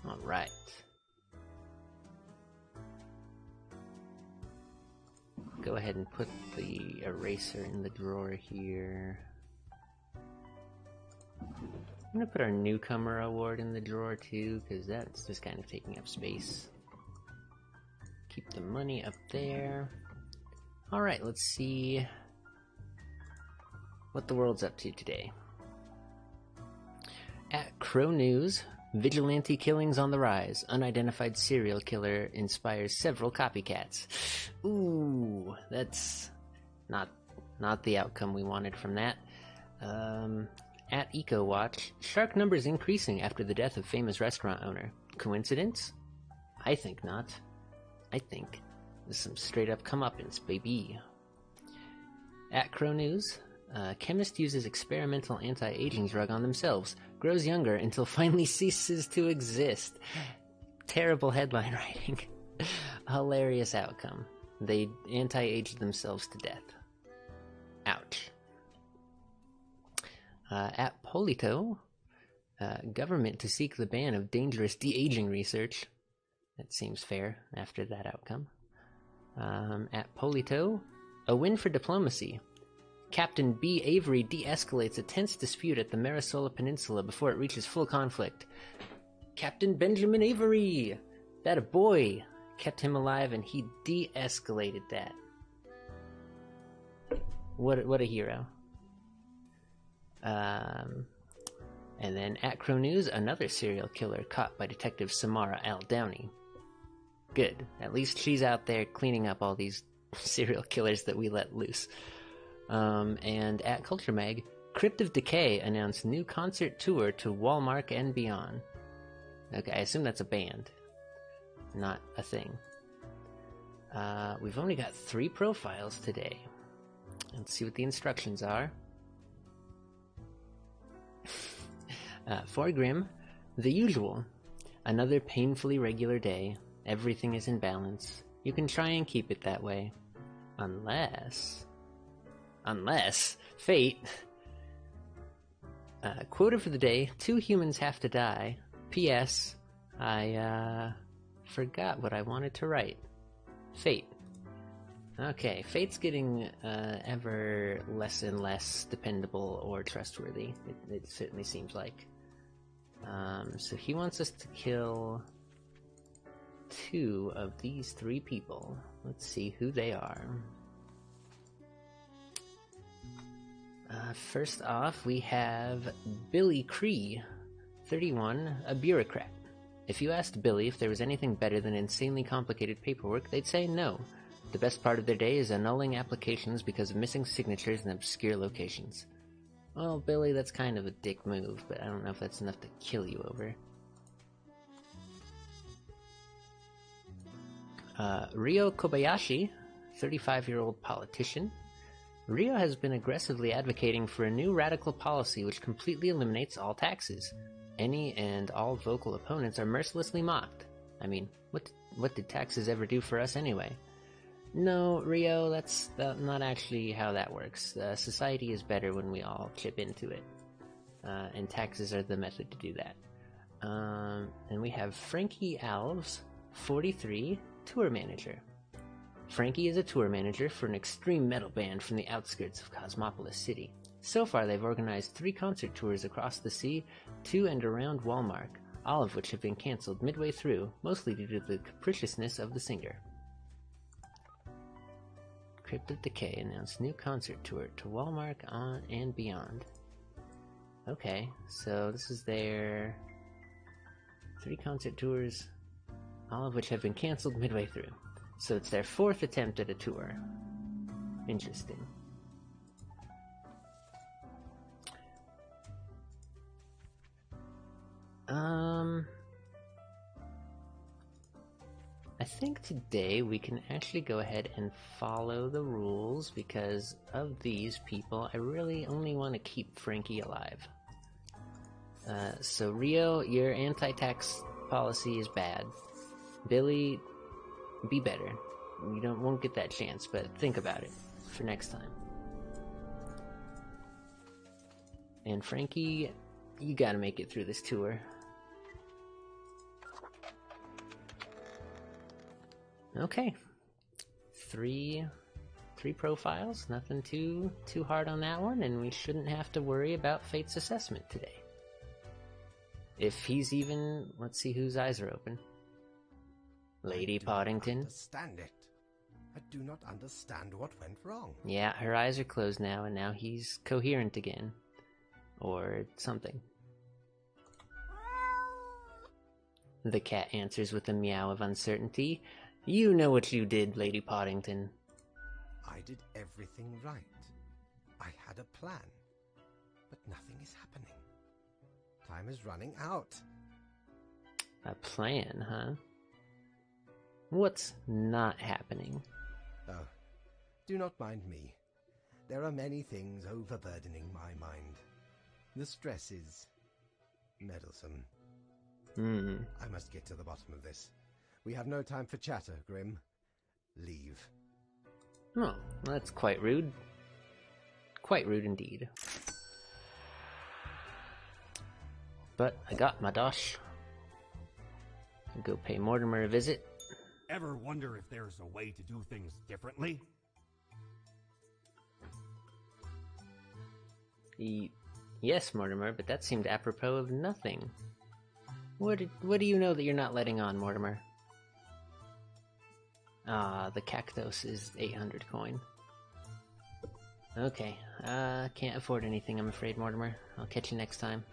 Alright. Go ahead and put the eraser in the drawer here. I'm gonna put our newcomer award in the drawer too, because that's just kind of taking up space. Keep the money up there. Alright, let's see what the world's up to today. At Crow News, vigilante killings on the rise. Unidentified serial killer inspires several copycats. Ooh, that's not the outcome we wanted from that. At EcoWatch, shark numbers increasing after the death of famous restaurant owner. Coincidence? I think not. I think there's some straight up comeuppance, baby. At Crow News, chemist uses experimental anti-aging drug on themselves. Grows younger until finally ceases to exist. Terrible headline writing. Hilarious outcome. They anti-aged themselves to death. Ouch. At Polito, government to seek the ban of dangerous de-aging research. That seems fair after that outcome. At Polito, a win for diplomacy. Captain B. Avery de-escalates a tense dispute at the Marisola Peninsula before it reaches full conflict. Captain Benjamin Avery! That a boy! Kept him alive and he de-escalated that. What a hero. And then at Crow News, another serial killer caught by Detective Samara L. Downey. Good. At least she's out there cleaning up all these serial killers that we let loose. And at Culture Mag, Crypt of Decay announced new concert tour to Walmart and beyond. Okay, I assume that's a band, not a thing. We've only got 3 profiles today. Let's see what the instructions are. For Grim, the usual. Another painfully regular day. Everything is in balance. You can try and keep it that way. Unless, fate. Quota for the day, 2 humans have to die. P.S. I, forgot what I wanted to write. Fate. Okay, Fate's getting, ever less and less dependable or trustworthy. It certainly seems like. So he wants us to kill 2 of these 3 people. Let's see who they are. First off, we have Billy Cree, 31, a bureaucrat. If you asked Billy if there was anything better than insanely complicated paperwork, they'd say no. The best part of their day is annulling applications because of missing signatures in obscure locations. Well, Billy, that's kind of a dick move, but I don't know if that's enough to kill you over. Ryo Kobayashi, 35-year-old politician. Ryo has been aggressively advocating for a new radical policy which completely eliminates all taxes. Any and all vocal opponents are mercilessly mocked. I mean, what did taxes ever do for us anyway? No, Ryo, that's not actually how that works. Society is better when we all chip into it. And taxes are the method to do that. And we have Frankie Alves, 43, tour manager. Frankie is a tour manager for an extreme metal band from the outskirts of Cosmopolis City. So far, they've organized 3 concert tours across the sea, to and around Walmart, all of which have been cancelled midway through, mostly due to the capriciousness of the singer. Crypt of Decay announced new concert tour to Walmart on and beyond. Okay, so this is their 3 concert tours, all of which have been cancelled midway through. So it's their 4th attempt at a tour. Interesting. I think today we can actually go ahead and follow the rules because of these people. I really only want to keep Frankie alive. So Rio, your anti-tax policy is bad. Billy, be better. You won't get that chance, but think about it for next time. And Frankie, you gotta make it through this tour. Okay, three profiles. Nothing too hard on that one, and we shouldn't have to worry about Fate's assessment today. If he's even, let's see whose eyes are open. Lady Poddington. Understand it. I do not understand what went wrong. Yeah, her eyes are closed now, and now he's coherent again, or something. The cat answers with a meow of uncertainty. You know what you did, Lady Poddington. I did everything right. I had a plan. But nothing is happening. Time is running out. A plan, huh? What's not happening? Oh, do not mind me. There are many things overburdening my mind. The stress is meddlesome. I must get to the bottom of this. We have no time for chatter, Grim. Leave. Oh, that's quite rude. Quite rude indeed. But I got my dosh. Go pay Mortimer a visit. Ever wonder if there's a way to do things differently? Yes, Mortimer, but that seemed apropos of nothing. What do you know that you're not letting on, Mortimer? Ah, the cactus is 800 coin. Okay, can't afford anything, I'm afraid, Mortimer. I'll catch you next time.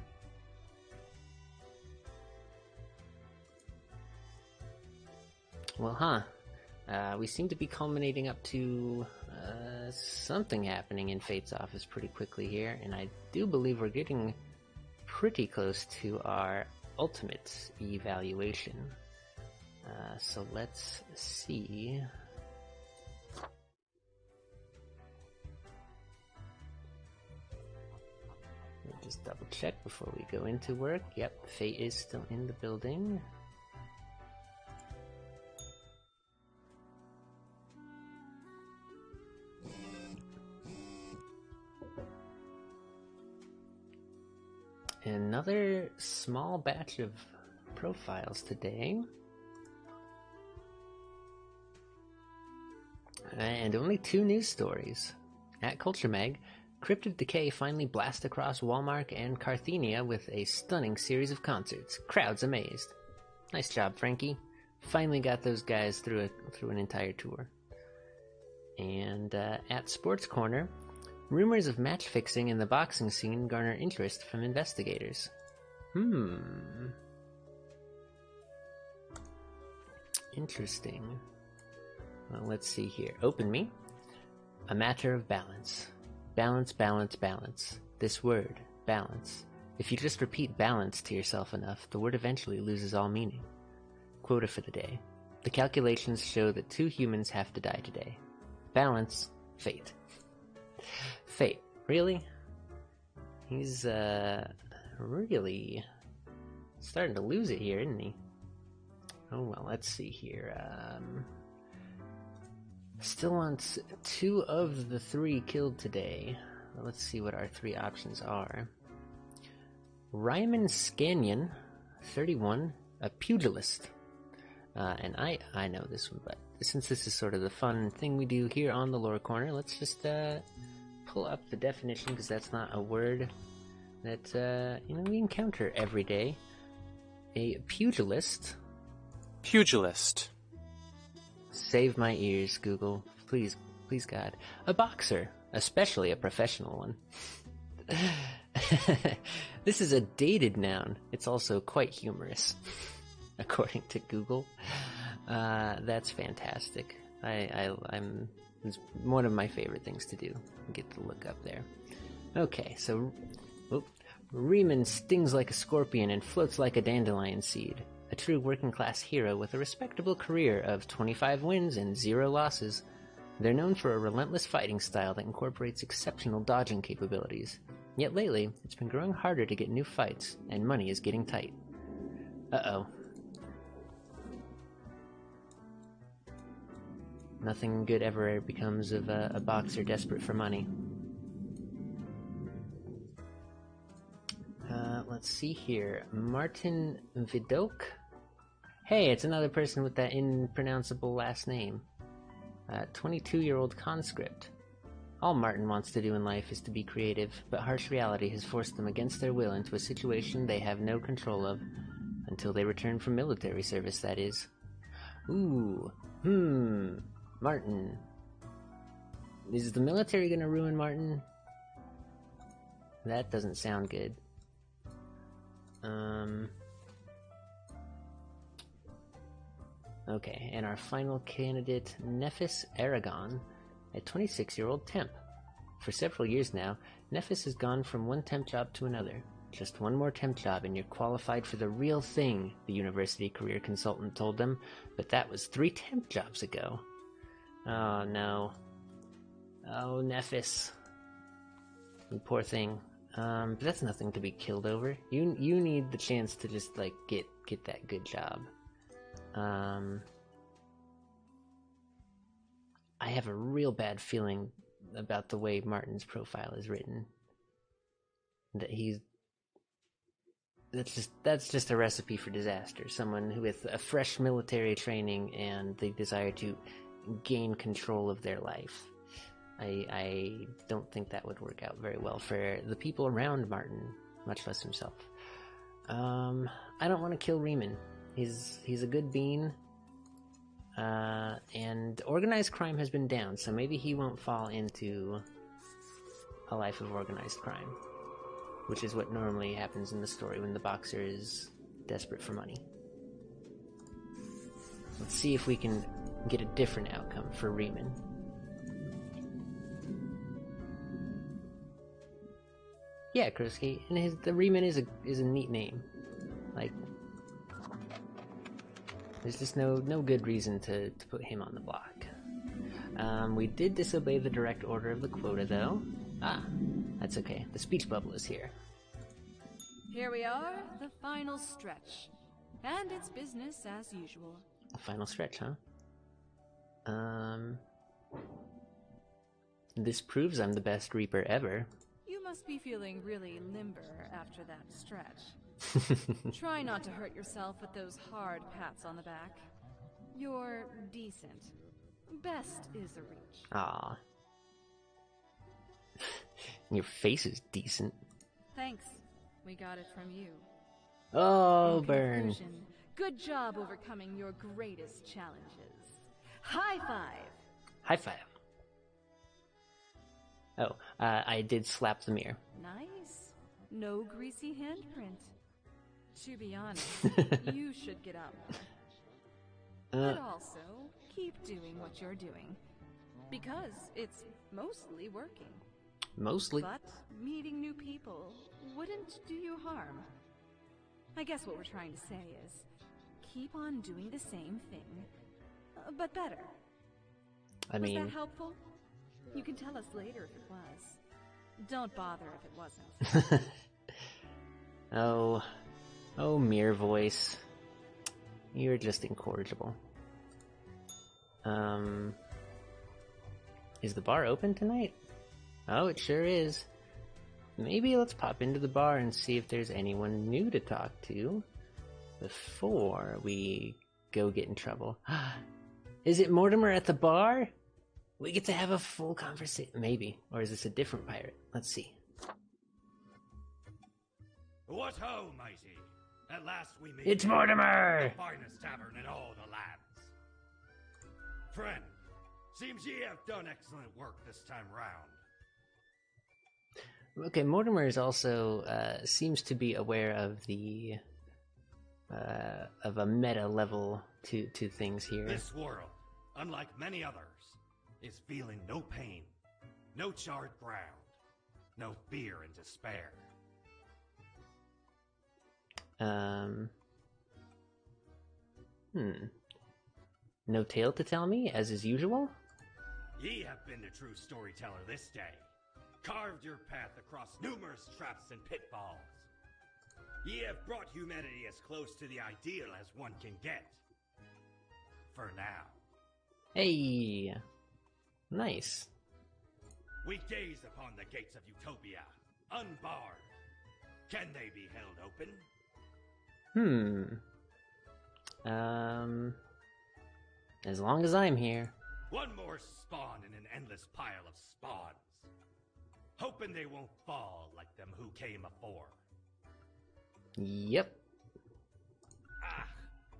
Well, we seem to be culminating up to something happening in Fate's office pretty quickly here, and I do believe we're getting pretty close to our ultimate evaluation. So let's see. We'll just double check before we go into work. Yep, Fate is still in the building. Another small batch of profiles today. And only 2 news stories. At Culture Mag, Cryptid Decay finally blast across Walmart and Carthenia with a stunning series of concerts. Crowds amazed. Nice job, Frankie. Finally got those guys through an entire tour. And at Sports Corner, rumors of match fixing in the boxing scene garner interest from investigators. Interesting. Well, let's see here. Open me. A matter of balance. Balance, balance, balance. This word, balance. If you just repeat balance to yourself enough, the word eventually loses all meaning. Quota for the day. The calculations show that 2 humans have to die today. Balance, Fate. Fate, really? He's, really starting to lose it here, isn't he? Oh, well, let's see here. Still wants 2 of the 3 killed today. Let's see what our 3 options are. Ryman Scannion, 31, a pugilist. And I know this one, but since this is sort of the fun thing we do here on the Lore Corner, let's just pull up the definition, because that's not a word that we encounter every day. A pugilist. Pugilist. Save my ears, Google. Please, please, God. A boxer, especially a professional one. This is a dated noun. It's also quite humorous, according to Google. That's fantastic. It's one of my favorite things to do. Get to look up there. Okay, so Riemann stings like a scorpion and floats like a dandelion seed. A true working-class hero with a respectable career of 25 wins and 0 losses. They're known for a relentless fighting style that incorporates exceptional dodging capabilities. Yet lately, it's been growing harder to get new fights, and money is getting tight. Uh-oh. Nothing good ever becomes of a boxer desperate for money. Let's see here. Martin Vidocq? Hey, it's another person with that impronounceable last name. 22-year-old conscript. All Martin wants to do in life is to be creative, but harsh reality has forced them against their will into a situation they have no control of. Until they return from military service, that is. Ooh. Martin. Is the military gonna ruin Martin? That doesn't sound good. Okay, and our final candidate, Nephis Aragon, a 26-year-old temp. For several years now, Nephis has gone from one temp job to another. Just one more temp job and you're qualified for the real thing, the university career consultant told them, but that was 3 temp jobs ago. Oh no. Oh, Nephis. You poor thing. But that's nothing to be killed over. You need the chance to just, like, get that good job. I have a real bad feeling about the way Martin's profile is written. That that's just a recipe for disaster. Someone with a fresh military training and the desire to gain control of their life. I don't think that would work out very well for the people around Martin, much less himself. I don't want to kill Riemann. He's a good bean. And organized crime has been down, so maybe he won't fall into a life of organized crime. Which is what normally happens in the story when the boxer is desperate for money. Let's see if we can get a different outcome for Riemann. Yeah, Krusky, and the Riemann is a neat name. Like, there's just no good reason to put him on the block. We did disobey the direct order of the quota, though. Ah, that's okay. The speech bubble is here. Here we are, the final stretch. And it's business as usual. Final stretch, huh? This proves I'm the best Reaper ever. You must be feeling really limber after that stretch. Try not to hurt yourself with those hard pats on the back. You're decent. Best is a reach. Aw. Your face is decent. Thanks. We got it from you. Oh, In burn. conclusion, good job overcoming your greatest challenges. High five! High five. Oh, I did slap the mirror. Nice. No greasy handprint. To be honest, you should get up. But also, keep doing what you're doing. Because it's mostly working. Mostly. But meeting new people wouldn't do you harm. I guess what we're trying to say is, keep on doing the same thing, but better. I mean... Was that helpful? You can tell us later if it was. Don't bother if it wasn't. Oh, mirror voice. You're just incorrigible. Is the bar open tonight? Oh, it sure is. Maybe let's pop into the bar and see if there's anyone new to talk to before we go get in trouble. Is it Mortimer at the bar? We get to have a full conversation. Maybe. Or is this a different pirate? Let's see. What ho, matey? At last we meet. It's Mortimer! The finest tavern in all the lands. Friend, seems ye have done excellent work this time round. Okay, Mortimer is also seems to be aware of the of a meta level to things here. This world, unlike many others, is feeling no pain, no charred ground, no fear and despair. Um. No tale to tell me, as is usual? Ye have been the true storyteller this day, carved your path across numerous traps and pitfalls. Ye have brought humanity as close to the ideal as one can get. For now. Hey! Nice. We gaze upon the gates of utopia, unbarred. Can they be held open? As long as I'm here. One more spawn in an endless pile of spawns. Hoping they won't fall like them who came afore. Yep. Ah,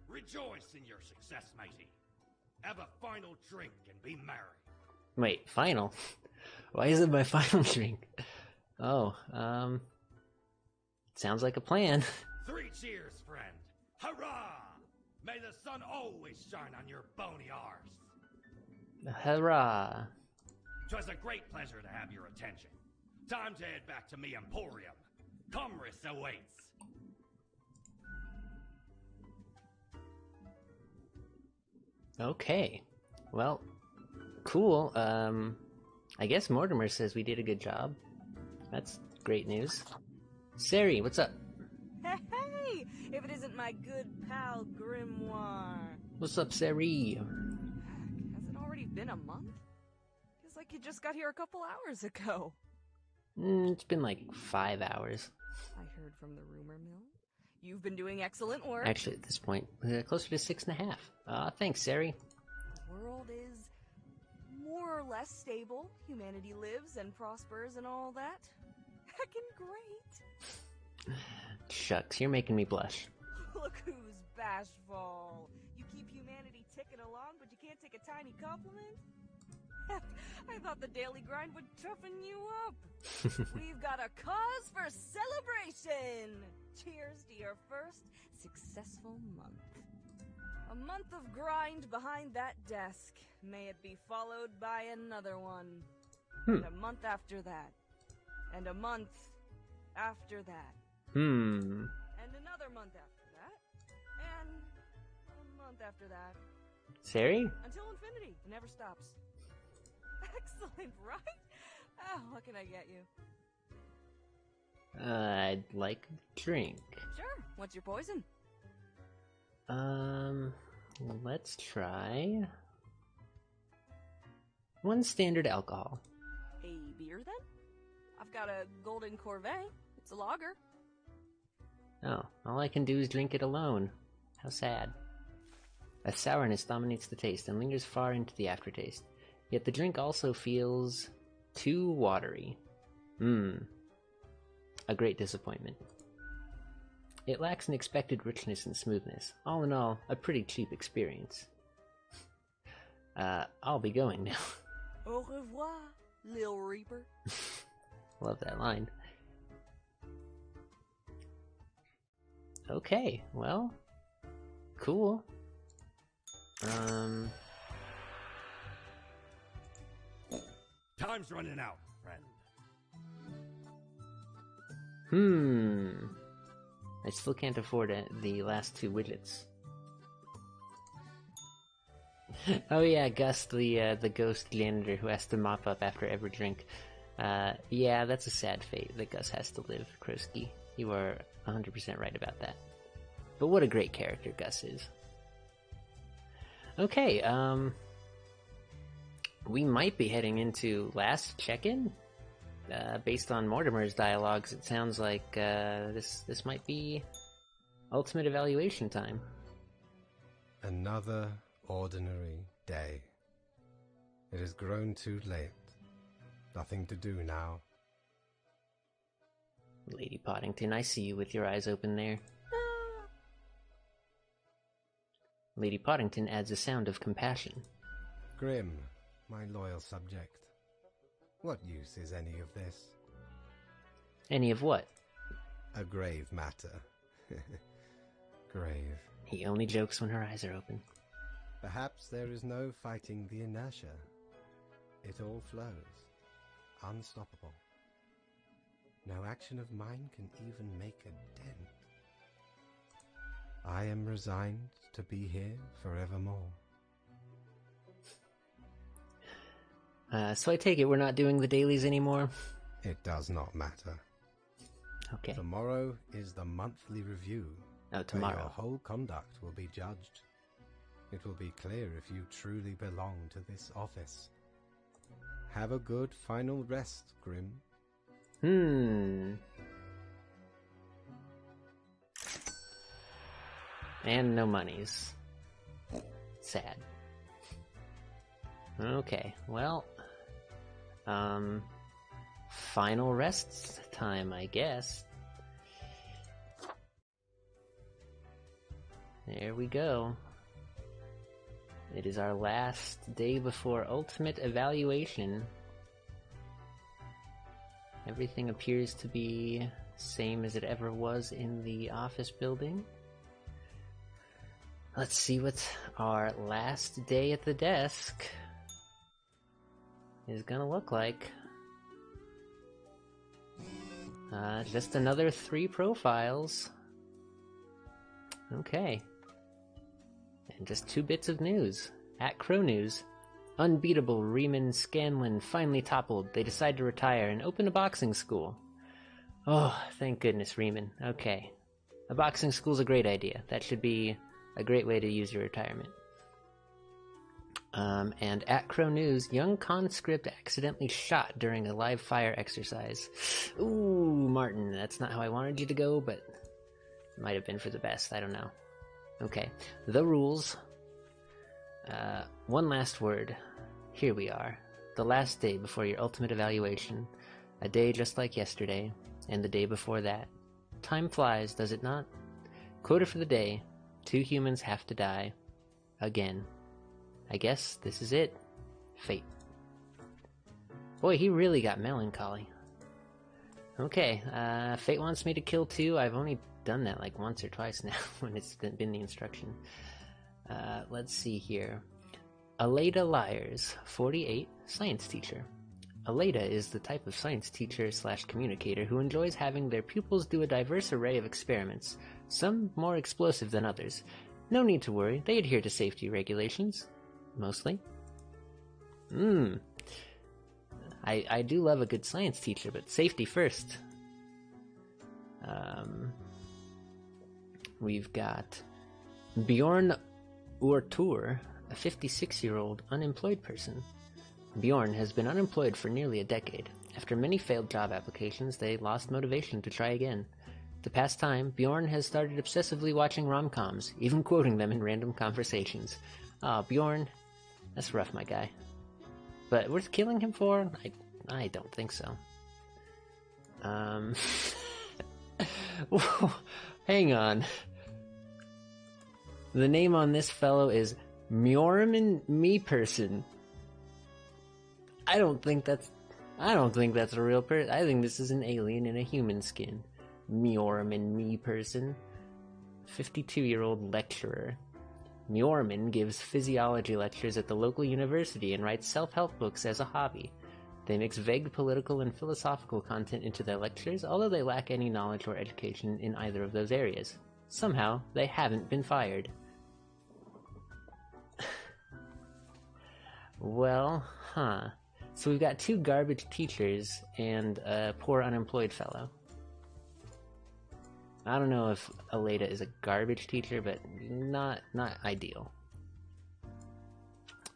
rejoice in your success, matey. Have a final drink and be merry. Wait, final? Why is it my final drink? Oh, sounds like a plan. 3 cheers, friend. Hurrah! May the sun always shine on your bony arse. Hurrah! 'Twas a great pleasure to have your attention. Time to head back to me emporium. Commerce awaits. Okay. Well, cool. I guess Mortimer says we did a good job. That's great news. Sari, what's up? Hey! If it isn't my good pal Grimoire. What's up, Sari? Has it already been a month? Feels like you just got here a couple hours ago. It's been like 5 hours. I heard from the rumor mill. You've been doing excellent work. Actually, at this point, closer to 6.5. Thanks, Sari. The world is more or less stable. Humanity lives and prospers and all that. Heckin' great. Shucks, you're making me blush. Look who's bashful. You keep humanity ticking along, but you can't take a tiny compliment? I thought the daily grind would toughen you up. We've got a cause for celebration. Cheers to your first successful month. A month of grind behind that desk. May it be followed by another one. And a month after that. And a month after that. And another month after that. And a month after that. Sari? Until infinity. It never stops. Excellent, right? Oh, what can I get you? I'd like a drink. Sure. What's your poison? Let's try one standard alcohol. A beer, then? I've got a golden Corvette. It's a lager. Oh, all I can do is drink it alone. How sad. A sourness dominates the taste and lingers far into the aftertaste. Yet the drink also feels too watery. A great disappointment. It lacks an expected richness and smoothness. All in all, a pretty cheap experience. I'll be going now. Au revoir, Lil Reaper. Love that line. Okay, well, cool. Time's running out, friend. I still can't afford the last 2 widgets. Oh yeah, Gus, the ghost janitor who has to mop up after every drink. Yeah, that's a sad fate that Gus has to live, Krosky. You are 100% right about that. But what a great character Gus is. Okay, we might be heading into last check-in. Based on Mortimer's dialogues, it sounds like this might be ultimate evaluation time. Another ordinary day. It has grown too late. Nothing to do now. Lady Poddington, I see you with your eyes open there. Lady Poddington adds a sound of compassion. Grim, my loyal subject. What use is any of this? Any of what? A grave matter. Grave. He only jokes when her eyes are open. Perhaps there is no fighting the inertia. It all flows. Unstoppable. No action of mine can even make a dent. I am resigned to be here forevermore. So I take it we're not doing the dailies anymore? It does not matter. Okay. Tomorrow is the monthly review. Oh, Where tomorrow. your whole conduct will be judged. It will be clear if you truly belong to this office. Have a good final rest, Grim. And no monies. Sad. Okay, well, final rest time, I guess. There we go. It is our last day before ultimate evaluation. Everything appears to be same as it ever was in the office building. Let's see what our last day at the desk is gonna look like. Just another 3 profiles. Okay. And just 2 bits of news. At Crow News, unbeatable Riemann Scanlon finally toppled. They decide to retire and open a boxing school. Oh, thank goodness, Riemann. Okay. A boxing school's a great idea. That should be a great way to use your retirement. And at Crow News, young conscript accidentally shot during a live fire exercise. Ooh, Martin, that's not how I wanted you to go, but it might have been for the best. I don't know. Okay, the rules. One last word. Here we are. The last day before your ultimate evaluation. A day just like yesterday, and the day before that. Time flies, does it not? Quota for the day. 2 humans have to die. Again. I guess this is it. Fate. Boy, he really got melancholy. Okay, Fate wants me to kill 2. I've only done that like once or twice now when it's been the instruction. Let's see here. Aleda Lyers, 48, science teacher. Aleda is the type of science teacher / communicator who enjoys having their pupils do a diverse array of experiments, some more explosive than others. No need to worry, they adhere to safety regulations. Mostly. I do love a good science teacher, but safety first. We've got Bjorn Urtur, a 56-year-old unemployed person. Bjorn has been unemployed for nearly a decade. After many failed job applications, they lost motivation to try again. To pass time, Bjorn has started obsessively watching rom-coms, even quoting them in random conversations. Ah, Bjorn, that's rough, my guy. But worth killing him for? I don't think so. Hang on. The name on this fellow is Mjorman Meeperson. I don't think that's a real person. I think this is an alien in a human skin. Mjorman Meeperson. 52-year-old lecturer. Mjorman gives physiology lectures at the local university and writes self-help books as a hobby. They mix vague political and philosophical content into their lectures, although they lack any knowledge or education in either of those areas. Somehow, they haven't been fired. Well, So we've got 2 garbage teachers and a poor unemployed fellow. I don't know if Aleda is a garbage teacher, but not ideal.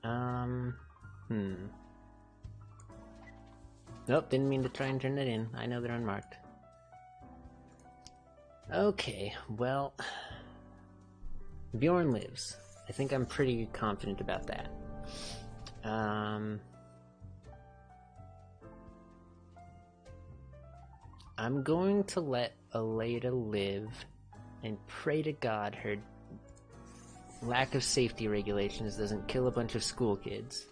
Nope, didn't mean to try and turn that in. I know they're unmarked. Okay, well, Bjorn lives. I think I'm pretty confident about that. I'm going to let Aleda live and pray to God her lack of safety regulations doesn't kill a bunch of school kids.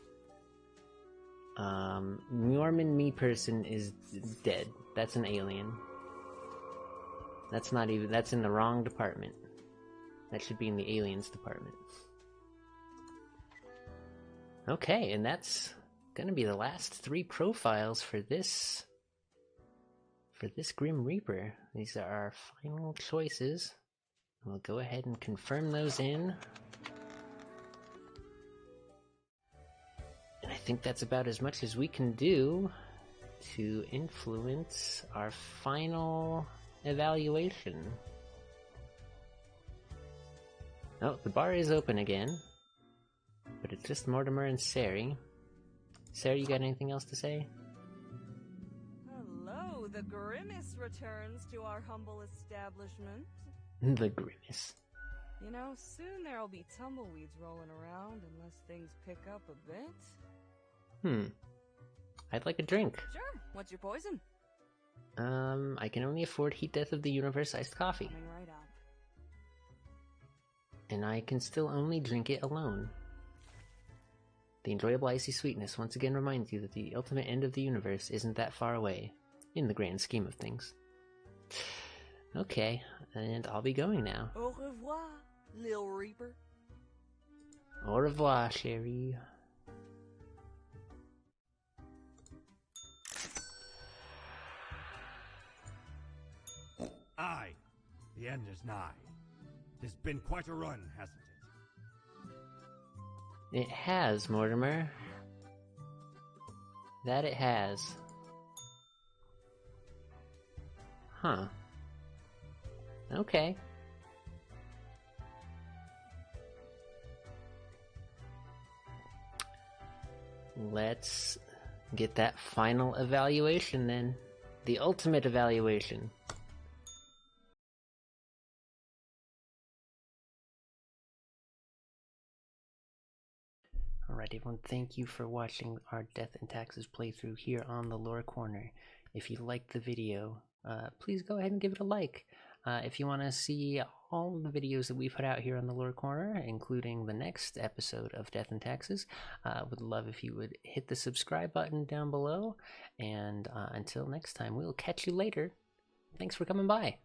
Mjorman Meeperson is dead. That's an alien. That's in the wrong department. That should be in the aliens department. Okay, and that's gonna be the last 3 profiles for this Grim Reaper. These are our final choices. We'll go ahead and confirm those in. And I think that's about as much as we can do to influence our final evaluation. Oh, the bar is open again. But it's just Mortimer and Sari. Sari, you got anything else to say? Hello, the Grimace returns to our humble establishment. The Grimace. You know, soon there'll be tumbleweeds rolling around unless things pick up a bit. I'd like a drink. Sure, what's your poison? I can only afford Heat Death of the Universe iced coffee. Coming right up. And I can still only drink it alone. The enjoyable icy sweetness once again reminds you that the ultimate end of the universe isn't that far away, in the grand scheme of things. Okay, and I'll be going now. Au revoir, Lil Reaper. Au revoir, chérie. Aye, the end is nigh. It's been quite a run, hasn't it? It has, Mortimer. That it has. Huh. Okay. Let's get that final evaluation then. The ultimate evaluation. Alright everyone, thank you for watching our Death and Taxes playthrough here on the Lore Corner. If you liked the video, please go ahead and give it a like. If you want to see all the videos that we put out here on the Lore Corner, including the next episode of Death and Taxes, would love if you would hit the subscribe button down below. And until next time, we'll catch you later. Thanks for coming by.